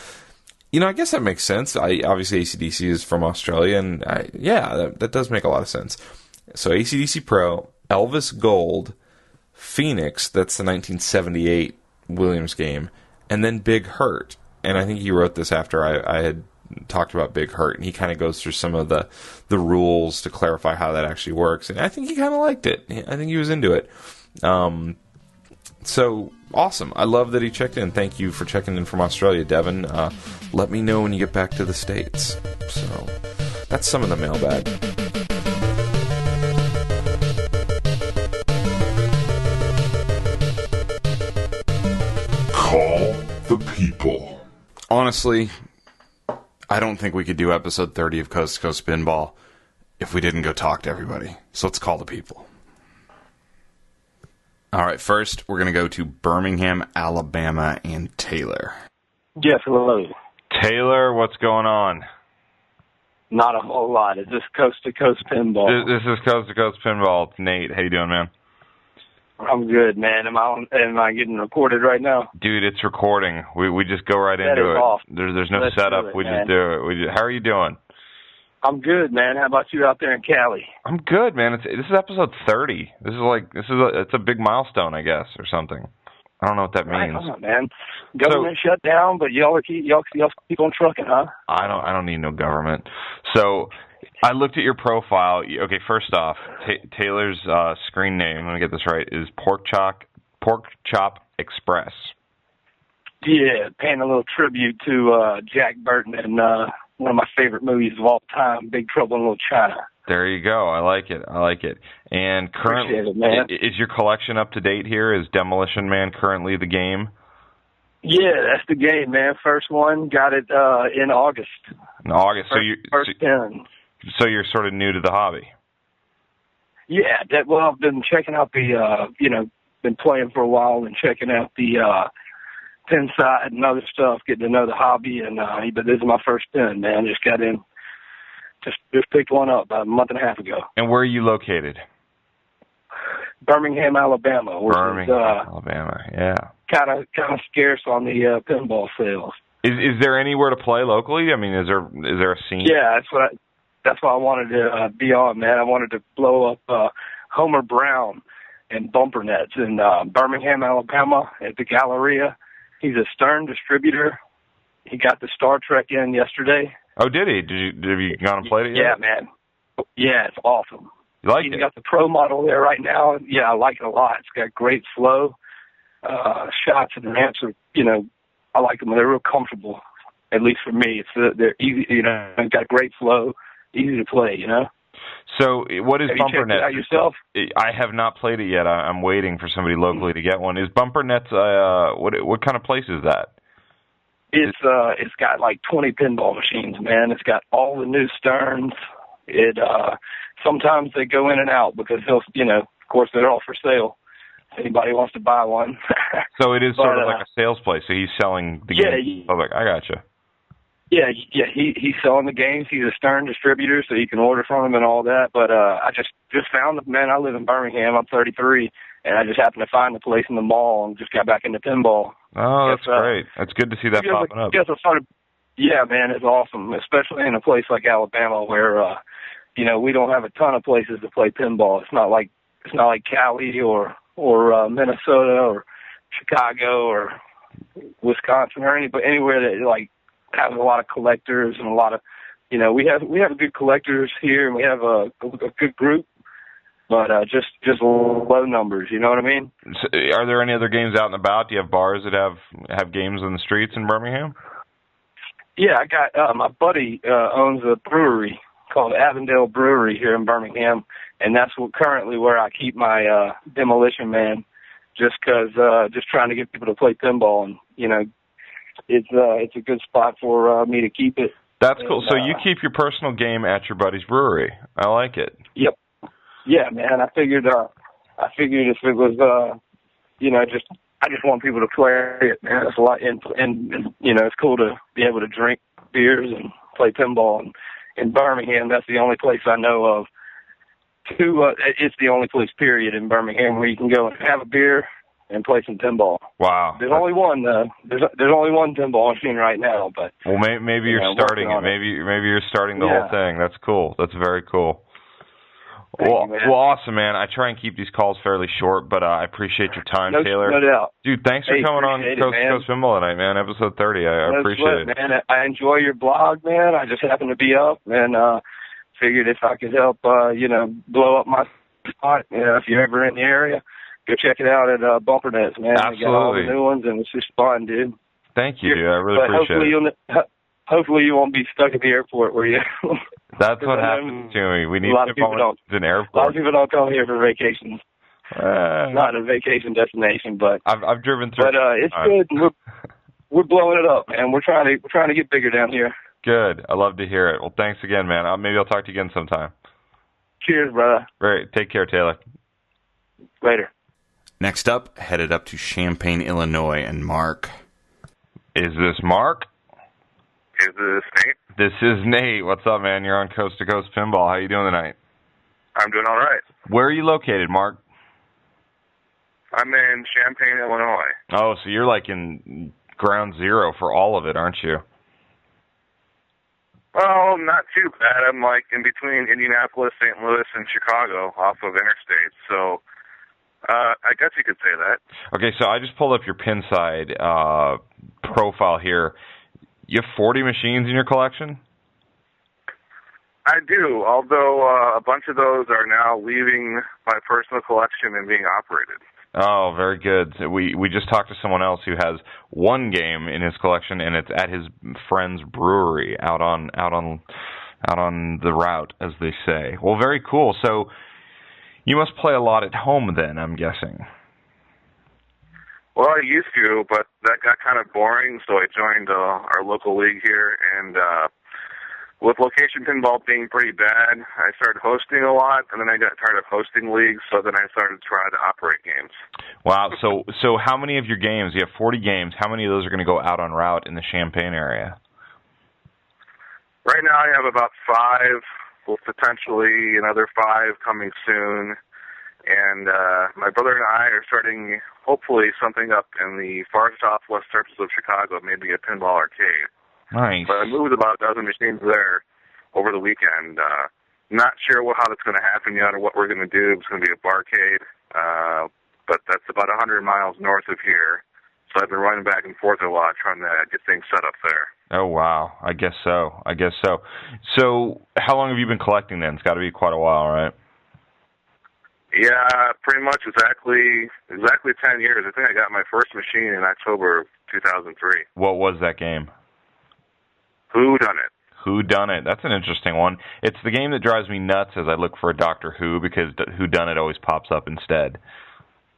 I guess that makes sense. Obviously, AC/DC is from Australia, and that does make a lot of sense. So AC/DC Pro, Elvis Gold, Phoenix, that's the 1978 Williams game, and then Big Hurt. And I think he wrote this after I had talked about Big Hurt, and he kind of goes through some of the rules to clarify how that actually works. And I think he kind of liked it. I think he was into it. So awesome. I love that he checked in. Thank you for checking in from Australia, Devin. Let me know when you get back to the States. So that's some of the mailbag. Call the people. Honestly, I don't think we could do episode 30 of Coast to Coast Pinball if we didn't go talk to everybody. So let's call the people. All right, first we're going to go to Birmingham, Alabama, and Taylor. Yes, hello. Taylor, what's going on? Not a whole lot. It's just Coast to Coast Pinball. This is Coast to Coast Pinball. It's Nate. How you doing, man? I'm good, man. Am I getting recorded right now? Dude, it's recording. We just go right into it. Awesome. There's no Let's setup. do it, We man. just do it. How are you doing? I'm good, man. How about you out there in Cali? I'm good, man. This is episode 30. It's a big milestone, I guess, or something. I don't know what that means. Right on, man. Government shut down, but y'all keep on trucking, huh? I don't need no government. So I looked at your profile. Okay, first off, Taylor's screen name, let me get this right, is Pork Chop Express. Yeah, paying a little tribute to Jack Burton and one of my favorite movies of all time, Big Trouble in Little China. There you go. I like it. And currently, Appreciate it, man. Is your collection up to date here? Is Demolition Man currently the game? Yeah, that's the game, man. First one, got it in August. In August. First 10. So you're sort of new to the hobby. Yeah, I've been checking out been playing for a while and checking out the pin side and other stuff, getting to know the hobby, but this is my first pin, man. Just got in, just picked one up about a month and a half ago. And where are you located? Birmingham, Alabama. Alabama, yeah. Kind of scarce on the pinball sales. Is there anywhere to play locally? I mean, is there a scene? Yeah, that's what I wanted to be on, man. I wanted to blow up Homer Brown and Bumper Nets in Birmingham, Alabama at the Galleria. He's a Stern distributor. He got the Star Trek in yesterday. Oh, did he? Have you gone and played it yet? Yeah, man. Yeah, it's awesome. You like He's it? got the Pro model there right now. Yeah, I like it a lot. It's got great flow. Shots and ramps are, I like them. They're real comfortable, at least for me. They're easy, got great flow, easy to play, So what is Bumper Nets? Have you checked it out yourself? I have not played it yet. I'm waiting for somebody locally to get one. Is Bumper Nets, what kind of place is that? It's got like 20 pinball machines, man. It's got all the new Sterns. Sometimes they go in and out because of course they're all for sale. If anybody wants to buy one. So it is sort of like a sales place. So he's selling the game to the public. I gotcha. Yeah. He's selling the games. He's a Stern distributor, so you can order from him and all that. But I just found the man. I live in Birmingham. I'm 33, and I just happened to find the place in the mall and just got back into pinball. Oh, that's great. That's good to see that popping up. Yeah, man, it's awesome, especially in a place like Alabama where we don't have a ton of places to play pinball. It's not like Cali or Minnesota or Chicago or Wisconsin or anywhere that like has a lot of collectors and a lot of we have good collectors here and we have a good group, but just low numbers. You know what I mean? So are there any other games out and about? Do you have bars that have games in the streets in Birmingham? Yeah, I got my buddy owns a brewery called Avondale Brewery here in Birmingham, and that's currently where I keep my Demolition Man, just trying to get people to play pinball, and it's a good spot for me to keep it. That's cool. So you keep your personal game at your buddy's brewery. I like it. Yep. Yeah, man. I figured if it was I just want people to play it, man. It's a lot, and it's cool to be able to drink beers and play pinball. And in Birmingham, that's the only place I know of. It's the only place, period, in Birmingham where you can go and have a beer and play some pinball. Wow. There's only one. There's only one pinball machine right now, but well, maybe you're starting it. Maybe you're starting the whole thing. That's cool. That's very cool. Thank you, man. Well, awesome, man. I try and keep these calls fairly short, but I appreciate your time, Taylor. No doubt. Dude, thanks for coming on Coast to Coast Pinball tonight, man. Episode 30. I appreciate it. Man. I enjoy your blog, man. I just happened to be up and figured if I could help, blow up my spot, if you're ever in the area, go check it out at Bumpernets, man. Absolutely. They got all the new ones, and it's just fun, dude. Thank you, dude. I really appreciate it. Hopefully you won't be stuck at the airport where you. That's what happens to me. We need to go to an airport. A lot of people don't come here for vacations. Not a vacation destination, but I've driven through. But it's good. We're blowing it up, man. We're trying to get bigger down here. Good. I love to hear it. Well, thanks again, man. Maybe I'll talk to you again sometime. Cheers, brother. Great. Take care, Taylor. Later. Next up, headed up to Champaign, Illinois, and Mark. Is this Mark? Is this Nate? This is Nate. What's up, man? You're on Coast to Coast Pinball. How you doing tonight? I'm doing all right. Where are you located, Mark? I'm in Champaign, Illinois. Oh, so you're like in ground zero for all of it, aren't you? Well, not too bad. I'm like in between Indianapolis, St. Louis, and Chicago off of interstate. So I guess you could say that. Okay, so I just pulled up your Pinside profile here. You have 40 machines in your collection? I do, although a bunch of those are now leaving my personal collection and being operated. Oh, very good. We just talked to someone else who has one game in his collection, and it's at his friend's brewery out on the route, as they say. Well, very cool. So you must play a lot at home then, I'm guessing. Well, I used to, but that got kind of boring, so I joined our local league here, and with location pinball being pretty bad, I started hosting a lot, and then I got tired of hosting leagues, so then I started trying to operate games. Wow, so how many of your games, you have 40 games, how many of those are going to go out on route in the Champaign area? Right now I have about 5, with potentially another 5 coming soon. And my brother and I are starting, hopefully, something up in the far southwest suburbs of Chicago, maybe a pinball arcade. Nice. But I moved about a dozen machines there over the weekend. Not sure how that's going to happen yet or what we're going to do. It's going to be a barcade, but that's about 100 miles north of here. So I've been running back and forth a lot trying to get things set up there. Oh, wow. I guess so. So how long have you been collecting then? It's got to be quite a while, right? Yeah, pretty much exactly 10 years. I think I got my first machine in October of 2003. What was that game? Who Done It? Who Done It? That's an interesting one. It's the game that drives me nuts as I look for a Doctor Who, because Who Done It always pops up instead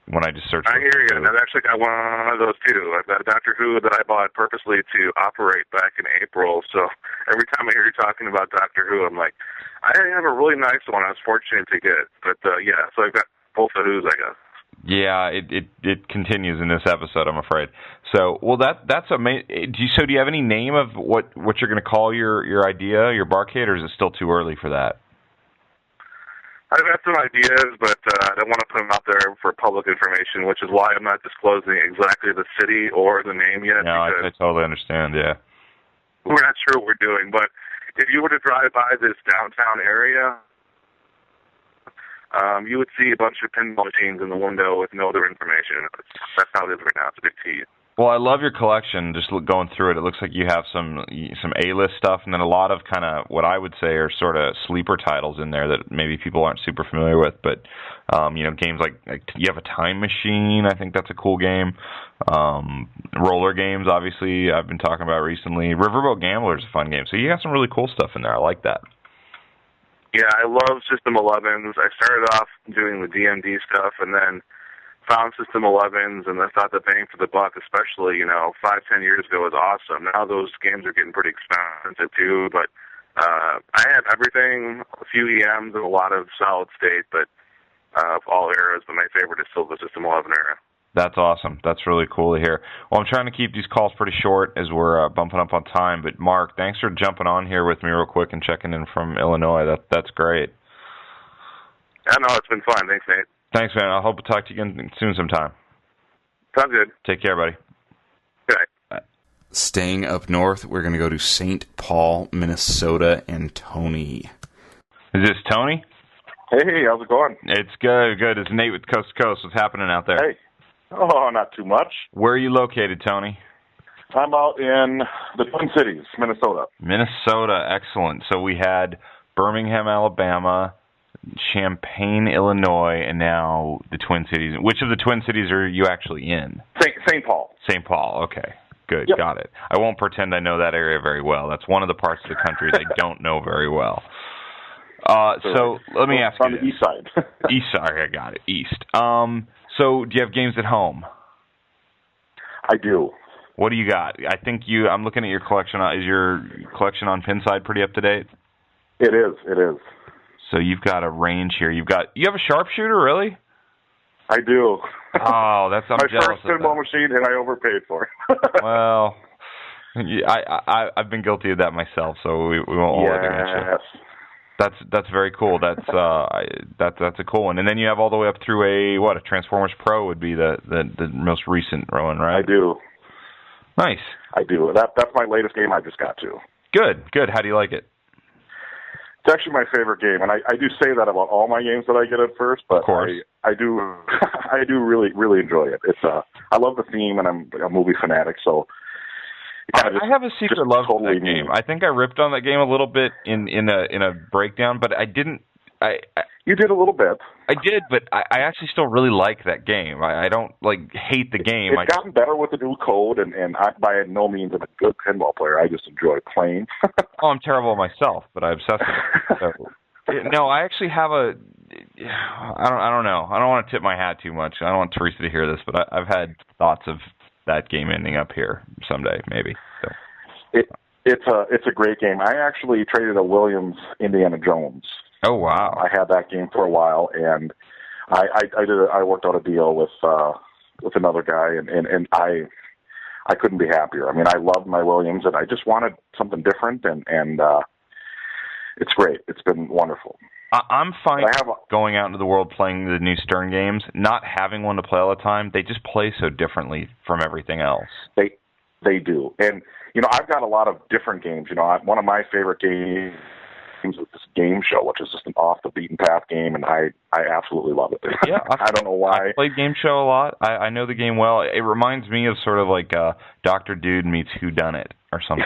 when I just search for I hear you, and I've actually got one of those too. I've got a Doctor Who that I bought purposely to operate back in April, so every time I hear you talking about Doctor Who, I'm like, I have a really nice one I was fortunate to get. But, yeah, so I've got both the Who's, I guess. Yeah, it continues in this episode, I'm afraid. So, well, that's amazing. So do you have any name of what you're going to call your idea, your barcade, or is it still too early for that? I've got some ideas, but I don't want to put them out there for public information, which is why I'm not disclosing exactly the city or the name yet. No, I totally understand, yeah. We're not sure what we're doing, but if you were to drive by this downtown area, you would see a bunch of pinball machines in the window with no other information. That's how it is right now. It's a big tease. Well, I love your collection. Just going through it, it looks like you have some A-list stuff, and then a lot of kind of what I would say are sort of sleeper titles in there that maybe people aren't super familiar with. But games like you have a Time Machine. I think that's a cool game. Roller games, obviously, I've been talking about recently. Riverboat Gambler is a fun game. So you got some really cool stuff in there. I like that. Yeah, I love System 11s. I started off doing the DMD stuff, and then found System 11s, and I thought the bang for the buck, especially, 5-10 years ago, was awesome. Now those games are getting pretty expensive, too, but I have everything, a few EMs and a lot of solid state, but of all eras, but my favorite is still the System 11 era. That's awesome. That's really cool to hear. Well, I'm trying to keep these calls pretty short as we're bumping up on time, but Mark, thanks for jumping on here with me real quick and checking in from Illinois. That's great. Yeah, no, it's been fun. Thanks, Nate. Thanks, man. I hope to talk to you again soon sometime. Sounds good. Take care, buddy. Good night. Bye. Staying up north, we're going to go to St. Paul, Minnesota, and Tony. Is this Tony? Hey, how's it going? It's good, good. It's Nate with Coast to Coast. What's happening out there? Hey. Oh, not too much. Where are you located, Tony? I'm out in the Twin Cities, Minnesota. Minnesota, excellent. So we had Birmingham, Alabama, Champaign, Illinois, and now the Twin Cities. Which of the Twin Cities are you actually in? St. Paul. St. Paul, okay. Good, Yep. got it. I won't pretend I know that area very well. That's one of the parts of the country that I don't know very well. So let me ask you on the east side. East side, I got it, east. So do you have games at home? I do. What do you got? I'm looking at your collection. Is your collection on Pinside pretty up to date? It is. So you've got a range here. You have a sharpshooter, really? I do. Oh, I'm my jealous first pinball machine, and I overpaid for it. Well, I've been guilty of that myself, so we won't hold it against you. That's very cool. That's a cool one. And then you have all the way up through a Transformers Pro would be the most recent one, right? I do. Nice. I do. That's my latest game I just got to. Good. How do you like it? It's actually my favorite game, and I do say that about all my games that I get at first, but of course. I do I do really enjoy it. It's I love the theme, and I'm a movie fanatic, so I have a secret love for that game. I think I ripped on that game a little bit in a breakdown, but I didn't. You did a little bit. I did, but I actually still really like that game. I don't hate the game. It's gotten better with the new code, and I by no means am a good pinball player. I just enjoy playing. Oh, I'm terrible myself, but I obsess with it. So, no, I actually have a. I don't know. I don't want to tip my hat too much. I don't want Teresa to hear this, but I've had thoughts of that game ending up here someday, maybe. So. It's a great game. I actually traded a Williams Indiana Jones. Oh wow! I had that game for a while, and I worked out a deal with another guy, and I couldn't be happier. I mean, I loved my Williams, and I just wanted something different, and it's great. It's been wonderful. I'm fine going out into the world playing the new Stern games, not having one to play all the time. They just play so differently from everything else. They do, and I've got a lot of different games. One of my favorite games with this Game Show, which is just an off the beaten path game, and I absolutely love it. Yeah, I don't know why. I played Game Show a lot. I know the game well. It reminds me of sort of like Dr. Dude meets Whodunit or something.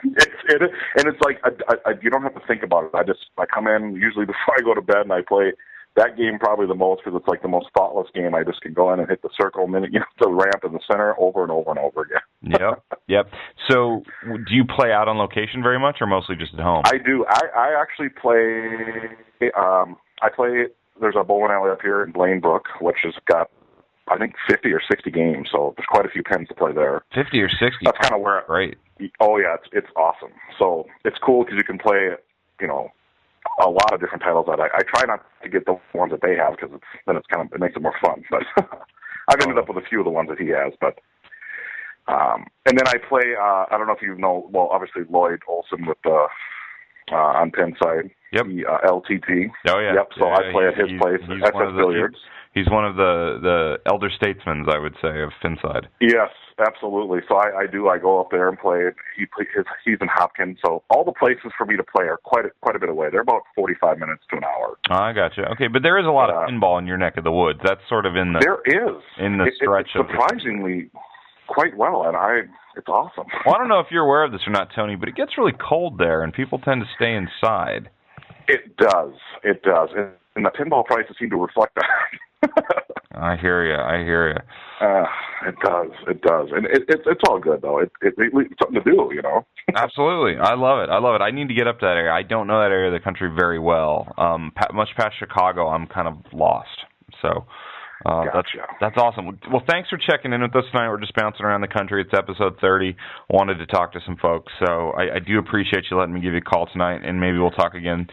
It's like you don't have to think about it. I come in usually before I go to bed, and I play that game probably the most because it's like the most thoughtless game. I just can go in and hit the circle, and then the ramp in the center over and over and over again. Yep. So, do you play out on location very much, or mostly just at home? I do. I actually play. I play. There's a bowling alley up here in Blaine Brook, which has got I think 50 or 60 games. So there's quite a few pins to play there. 50 or 60. That's kind of where. Great. Oh yeah, it's awesome. So it's cool because you can play a lot of different titles that I try not to get the ones that they have because it makes it more fun. But I've ended up with a few of the ones that he has. But and then I play. I don't know if you know. Well, obviously Lloyd Olson with the on Pinside. Yep. The LTT. Oh yeah. Yep. So yeah, I play at his place. SS Billiards. He's one of the elder statesmen, I would say, of Pinside. Yes, absolutely. So I go up there and play. He's in Hopkins, so all the places for me to play are quite a bit away. They're about 45 minutes to an hour. Oh, I gotcha. Okay, but there is a lot of pinball in your neck of the woods. That's sort of in the stretch of surprisingly quite well, and it's awesome. Well, I don't know if you're aware of this or not, Tony, but it gets really cold there, and people tend to stay inside. It does, and the pinball prices seem to reflect that. I hear you. It does, and it's all good though. It's something to do, Absolutely, I love it. I need to get up to that area. I don't know that area of the country very well. Much past Chicago, I'm kind of lost. So. Gotcha. That's awesome. Well, thanks for checking in with us tonight. We're just bouncing around the country. It's episode 30. Wanted to talk to some folks, so I do appreciate you letting me give you a call tonight, and maybe we'll talk again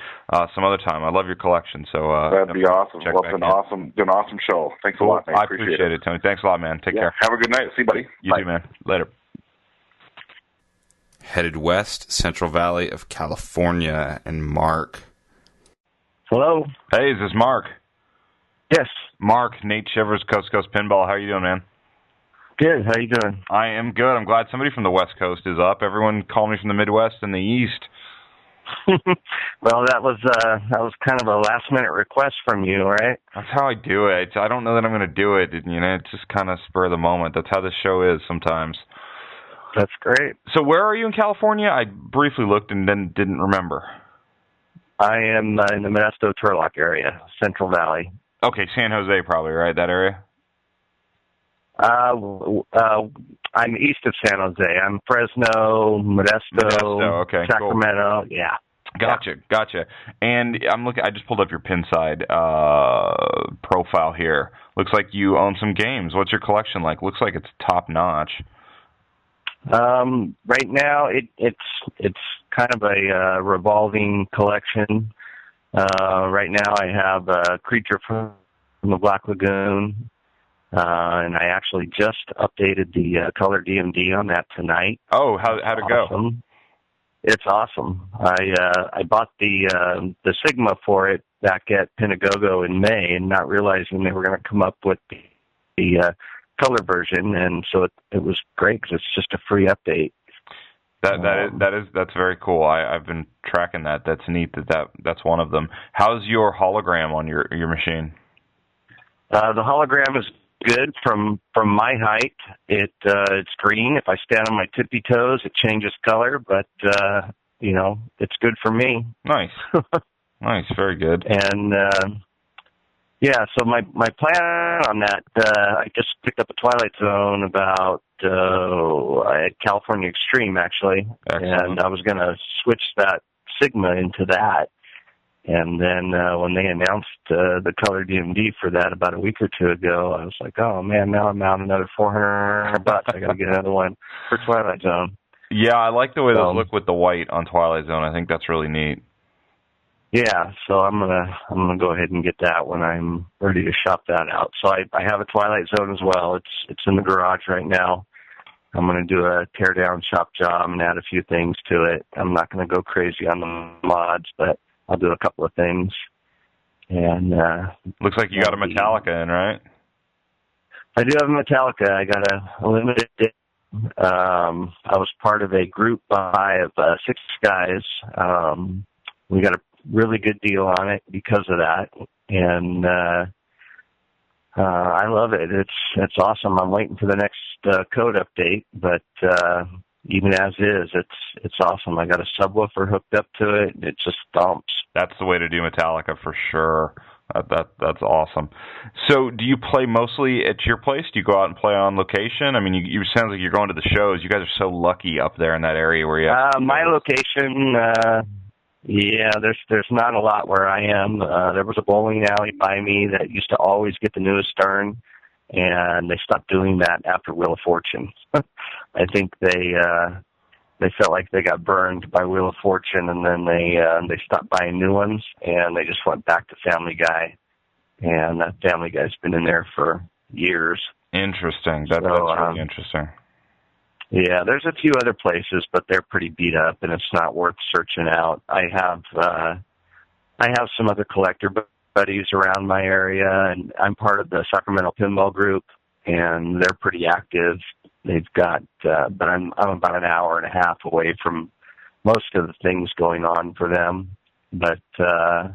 some other time. I love your collection, so that'd be awesome. Well, it's an awesome show. Thanks a lot, man. I appreciate it, Tony. Thanks a lot, man. Take care. Have a good night. See you, buddy. You too, man. Later. Headed west, Central Valley of California, and Mark. Hello. Hey, is this Mark? Yes. Mark, Nate Shivers, Coast2Coast Pinball. How are you doing, man? Good. How you doing? I am good. I'm glad somebody from the West Coast is up. Everyone called me from the Midwest and the East. Well, that was kind of a last minute request from you, right? That's how I do it. I don't know that I'm going to do it. It's just kind of spur of the moment. That's how this show is sometimes. That's great. So where are you in California? I briefly looked and then didn't remember. I am in the Modesto Turlock area, Central Valley. Okay, San Jose probably, right? That area? I'm east of San Jose. I'm Fresno, Modesto, okay, Sacramento. Cool. Yeah. Gotcha. And I just pulled up your Pinside profile here. Looks like you own some games. What's your collection like? Looks like it's top notch. Right now, it's kind of a revolving collection. Right now, I have a Creature from the Black Lagoon, and I actually just updated the color DMD on that tonight. Oh, how'd it go? It's awesome. I bought the Sigma for it back at Pinagogo in May, and not realizing they were going to come up with the color version, and so it was great because it's just a free update. That's very cool. I've been tracking that. That's neat. That's one of them. How's your hologram on your machine? The hologram is good from my height. It's green. If I stand on my tippy toes, it changes color, but it's good for me. Nice. Nice. Very good. And yeah, so my plan on that, I just picked up a Twilight Zone about at California Extreme, actually. Excellent. And I was going to switch that Sigma into that. And then when they announced the color DMD for that about a week or two ago, I was like, oh, man, now I'm out another $400. I got to get another one for Twilight Zone. Yeah, I like the way those look with the white on Twilight Zone. I think that's really neat. Yeah, so I'm gonna go ahead and get that when I'm ready to shop that out. So I have a Twilight Zone as well. It's in the garage right now. I'm gonna do a tear down shop job and add a few things to it. I'm not gonna go crazy on the mods, but I'll do a couple of things. And looks like you got a Metallica in, right? I do have a Metallica. I got a limited. I was part of a group buy of 6 guys. We got a really good deal on it because of that, and I love it. It's awesome. I'm waiting for the next code update, but even as is, it's awesome. I got a subwoofer hooked up to it. It just thumps. That's the way to do Metallica for sure. That's awesome. So, do you play mostly at your place? Do you go out and play on location? I mean, you sounds like you're going to the shows. You guys are so lucky up there in that area where you have my location. Yeah, there's not a lot where I am. There was a bowling alley by me that used to always get the newest Stern, and they stopped doing that after Wheel of Fortune. I think they felt like they got burned by Wheel of Fortune, and then they stopped buying new ones, and they just went back to Family Guy, and that Family Guy's been in there for years. Interesting. That's really interesting. Yeah, there's a few other places, but they're pretty beat up, and it's not worth searching out. I have some other collector buddies around my area, and I'm part of the Sacramento Pinball Group, and they're pretty active. They've got, but I'm about an hour and a half away from most of the things going on for them. But I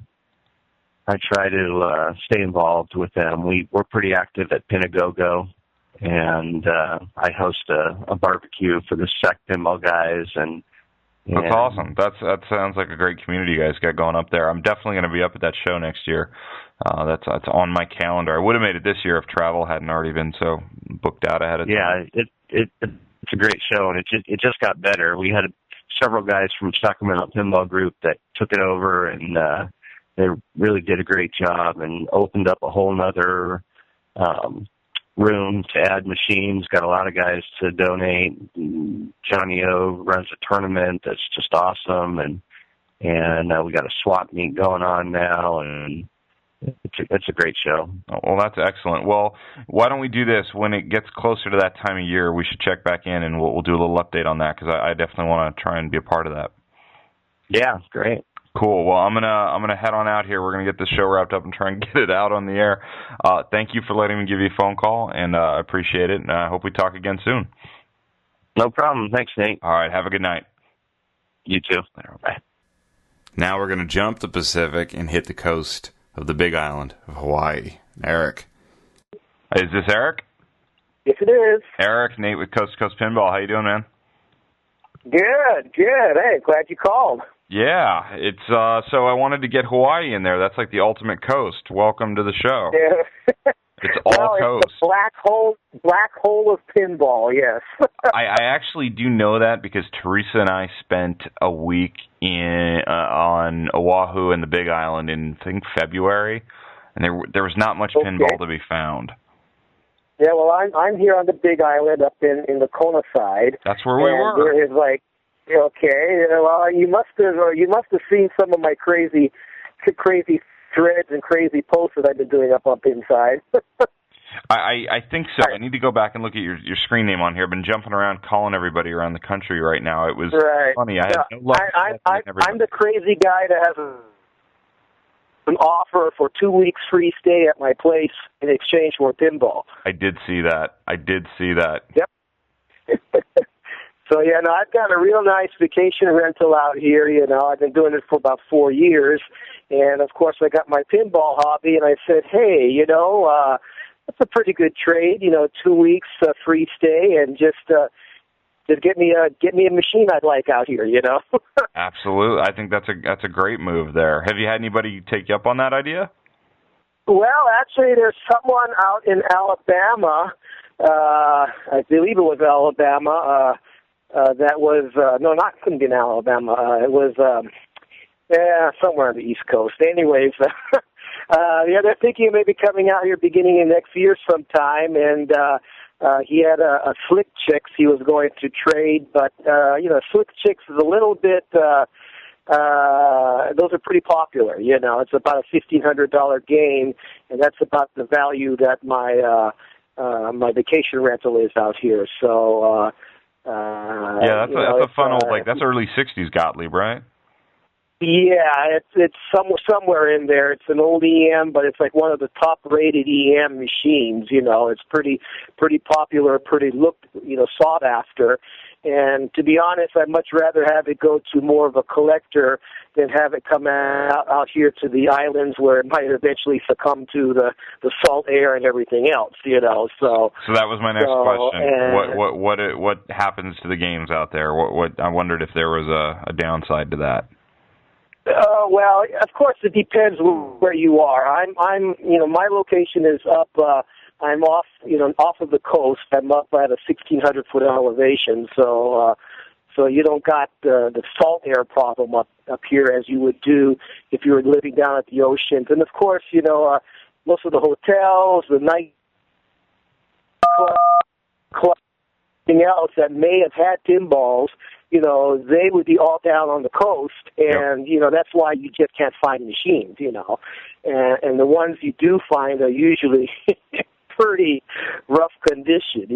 try to stay involved with them. We're pretty active at Pinagogo. And I host a barbecue for the SEC pinball guys, and that's awesome. That sounds like a great community you guys got going up there. I'm definitely going to be up at that show next year. That's on my calendar. I would have made it this year if travel hadn't already been so booked out ahead of time. Yeah, it's a great show, and it just got better. We had several guys from Sacramento Pinball Group that took it over, and they really did a great job and opened up a whole nother room to add machines, got a lot of guys to donate. Johnny O runs a tournament that's just awesome, and we got a swap meet going on now, and it's a great show. Well, that's excellent. Well, why don't we do this? When it gets closer to that time of year, we should check back in, and we'll do a little update on that, because I definitely want to try and be a part of that. Yeah, great. Cool. Well, I'm gonna head on out here. We're gonna get this show wrapped up and try and get it out on the air. Thank you for letting me give you a phone call, and I appreciate it. And I hope we talk again soon. No problem. Thanks, Nate. All right. Have a good night. You too. Bye. Now we're going to jump the Pacific and hit the coast of the Big Island of Hawaii. Eric. Is this Eric? Yes, it is. Eric, Nate with Coast2Coast Pinball. How you doing, man? Good. Hey, glad you called. Yeah, it's so I wanted to get Hawaii in there. That's like the ultimate coast. Welcome to the show. Yeah. It's all coast. It's the black hole of pinball, yes. I actually do know that because Teresa and I spent a week on Oahu and the Big Island in, I think, February, and there was not much pinball to be found. Yeah, well, I'm here on the Big Island up in the Kona side. That's where we were. There is like, okay, well, you must have seen some of my crazy threads and crazy posts that I've been doing up inside. I think so. I need to go back and look at your screen name on here. I've been jumping around calling everybody around the country right now. It was funny. I had no luck. I'm the crazy guy that has an offer for 2 weeks free stay at my place in exchange for pinball. I did see that. Yep. So, yeah, no, I've got a real nice vacation rental out here. You know, I've been doing it for about 4 years. And, of course, I got my pinball hobby, and I said, hey, you know, that's a pretty good trade, you know, 2 weeks free stay, and just get me a machine I'd like out here, you know. Absolutely. I think that's a great move there. Have you had anybody take you up on that idea? Well, actually, there's someone out in Alabama, I believe it was Alabama, that was, couldn't be in Alabama. It was, somewhere on the East Coast. Anyways, they're thinking of maybe coming out here beginning of next year sometime, and he had a Slick Chicks he was going to trade, but, Slick Chicks is a little bit, those are pretty popular, you know. It's about a $1,500 game, and that's about the value that my vacation rental is out here, so... that's a fun old, like, that's early 60s Gottlieb, right? Yeah, it's somewhere in there. It's an old EM, but it's like one of the top-rated EM machines. You know, it's pretty popular, pretty sought after. And to be honest, I'd much rather have it go to more of a collector than have it come out here to the islands where it might eventually succumb to the salt air and everything else. You know, so that was my next question. What happens to the games out there? What I wondered if there was a downside to that. Well, of course, it depends where you are. I'm, my location is up. I'm off of the coast. I'm up at a 1,600-foot elevation, so you don't got the salt air problem up here as you would do if you were living down at the ocean. And of course, most of the hotels, the night clubs, everything else that may have had pinballs, they would be all down on the coast, and, that's why you just can't find machines, and the ones you do find are usually pretty rough condition,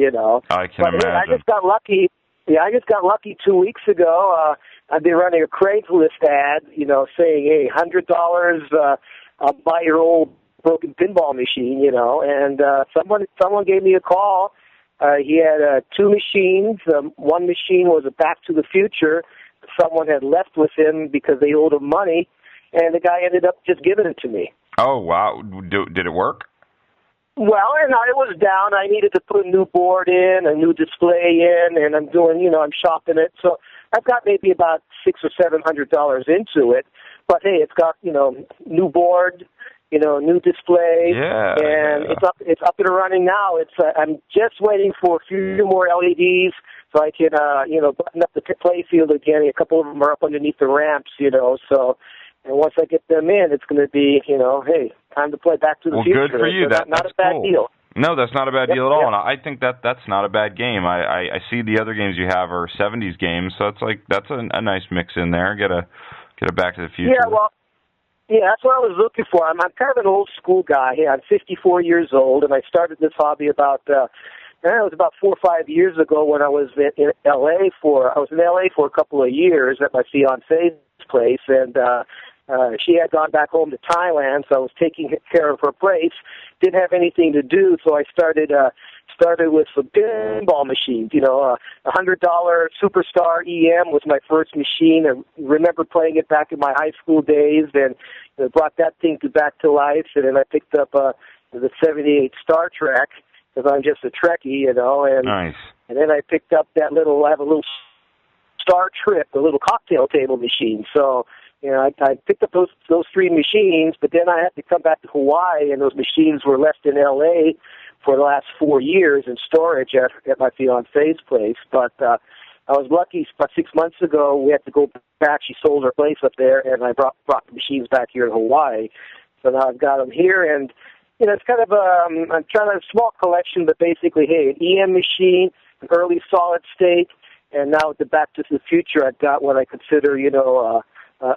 I can imagine. I just got lucky. Yeah, I just got lucky 2 weeks ago. I've been running a Craigslist ad, saying, hey, $100, I'll buy your old broken pinball machine, and someone gave me a call. He had 2 machines. One machine was a Back to the Future. Someone had left with him because they owed him money, and the guy ended up just giving it to me. Oh, wow. Did it work? Well, it was down. I needed to put a new board in, a new display in, and I'm doing, I'm shopping it. So I've got maybe about $600 or $700 into it. But hey, it's got, new board, new display, and it's up and running now. It's I'm just waiting for a few more LEDs so I can button up the play field again. A couple of them are up underneath the ramps, so. And once I get them in, it's going to be, hey, time to play Back to the Future. Well, good for you. So that's a bad deal. No, that's not a bad deal at all. And I think that's not a bad game. I see the other games you have are 70s games, so that's a nice mix in there. Get a Back to the Future. Yeah, well, that's what I was looking for. I'm kind of an old school guy. I'm 54 years old, and I started this hobby about. It was about 4 or 5 years ago when I was in LA for a couple of years at my fiance's place, and She had gone back home to Thailand, so I was taking care of her place. Didn't have anything to do, so I started with some pinball machines. $100 Superstar EM was my first machine. I remember playing it back in my high school days, and brought that thing back to life. And then I picked up the '78 Star Trek, because I'm just a Trekkie, and nice. And then I picked up I have a little Star Trip, a little cocktail table machine. So, I picked up those three machines, but then I had to come back to Hawaii, and those machines were left in L.A. for the last 4 years in storage at my fiance's place. But I was lucky. About 6 months ago, we had to go back. She sold her place up there, and I brought the machines back here in Hawaii. So now I've got them here, and it's kind of I'm trying to have a small collection, but basically, hey, an EM machine, an early solid state, and now with the Back to the Future, I've got what I consider,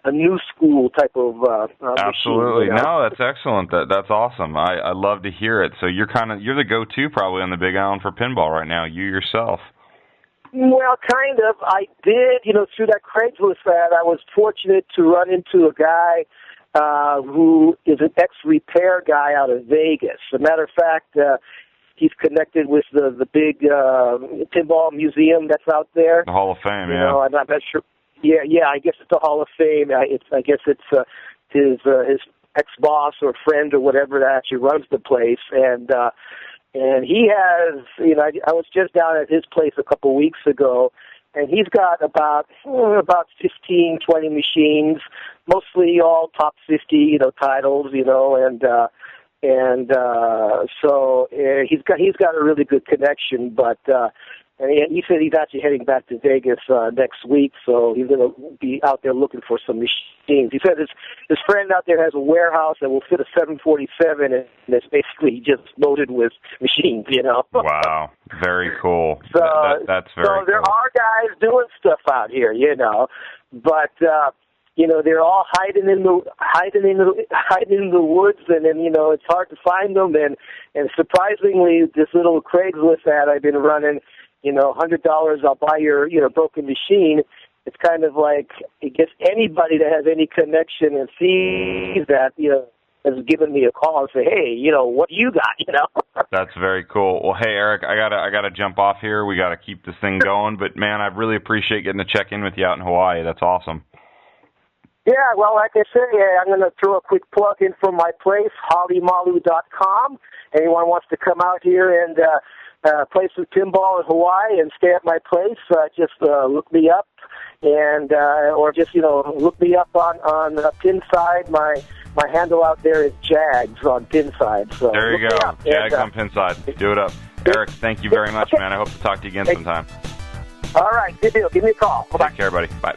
a new school type of absolutely machine. No, that's excellent. That's awesome. I love to hear it. So you're the go-to probably on the Big Island for pinball right now, you yourself. Well, kind of. I did, through that Craigslist ad, I was fortunate to run into a guy who is an ex-repair guy out of Vegas. As a matter of fact, he's connected with the big pinball museum that's out there. The Hall of Fame, yeah. I'm not sure. Yeah, I guess it's the Hall of Fame. I guess it's his ex-boss or friend or whatever that actually runs the place, and he has, I was just down at his place a couple of weeks ago, and he's got about 15, 20 machines, mostly all top 50, titles, so he's got a really good connection, but. And he said he's actually heading back to Vegas next week, so he's going to be out there looking for some machines. He said his friend out there has a warehouse that will fit a 747, and it's basically just loaded with machines, Wow, very cool. So that's very cool. So there are guys doing stuff out here, but they're all hiding in the woods, and then it's hard to find them. And surprisingly, this little Craigslist ad I've been running. $100, I'll buy your, broken machine. It's kind of like it gets anybody that has any connection and sees that, has given me a call and say, hey, what do you got, That's very cool. Well, hey, Eric, I gotta jump off here. We gotta keep this thing going. But man, I really appreciate getting to check in with you out in Hawaii. That's awesome. Yeah, well, like I said, I'm going to throw a quick plug in for my place, hollymalu.com. Anyone wants to come out here and play some pinball in Hawaii and stay at my place, just look me up, and or just look me up on Pinside. My handle out there is Jags on Pinside. So there you go, Jags on Pinside. Do it up, Eric. Thank you very much, man. I hope to talk to you again sometime. All right, good deal. Give me a call. Bye-bye. Take care, buddy. Bye.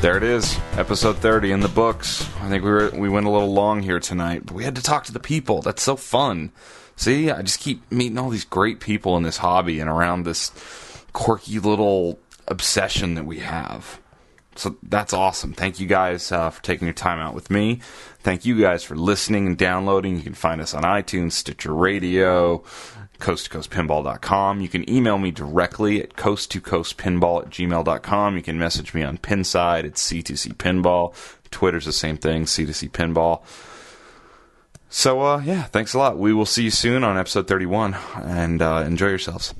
There it is, episode 30 in the books. I think we went a little long here tonight, but we had to talk to the people. That's so fun. See, I just keep meeting all these great people in this hobby and around this quirky little obsession that we have. So that's awesome. Thank you guys for taking your time out with me. Thank you guys for listening and downloading. You can find us on iTunes, Stitcher Radio, Coast2CoastPinball.com. You can email me directly at Coast2CoastPinball@gmail.com. You can message me on Pinside at C2C Pinball. Twitter's the same thing, C2C Pinball. So, thanks a lot. We will see you soon on episode 31, and enjoy yourselves.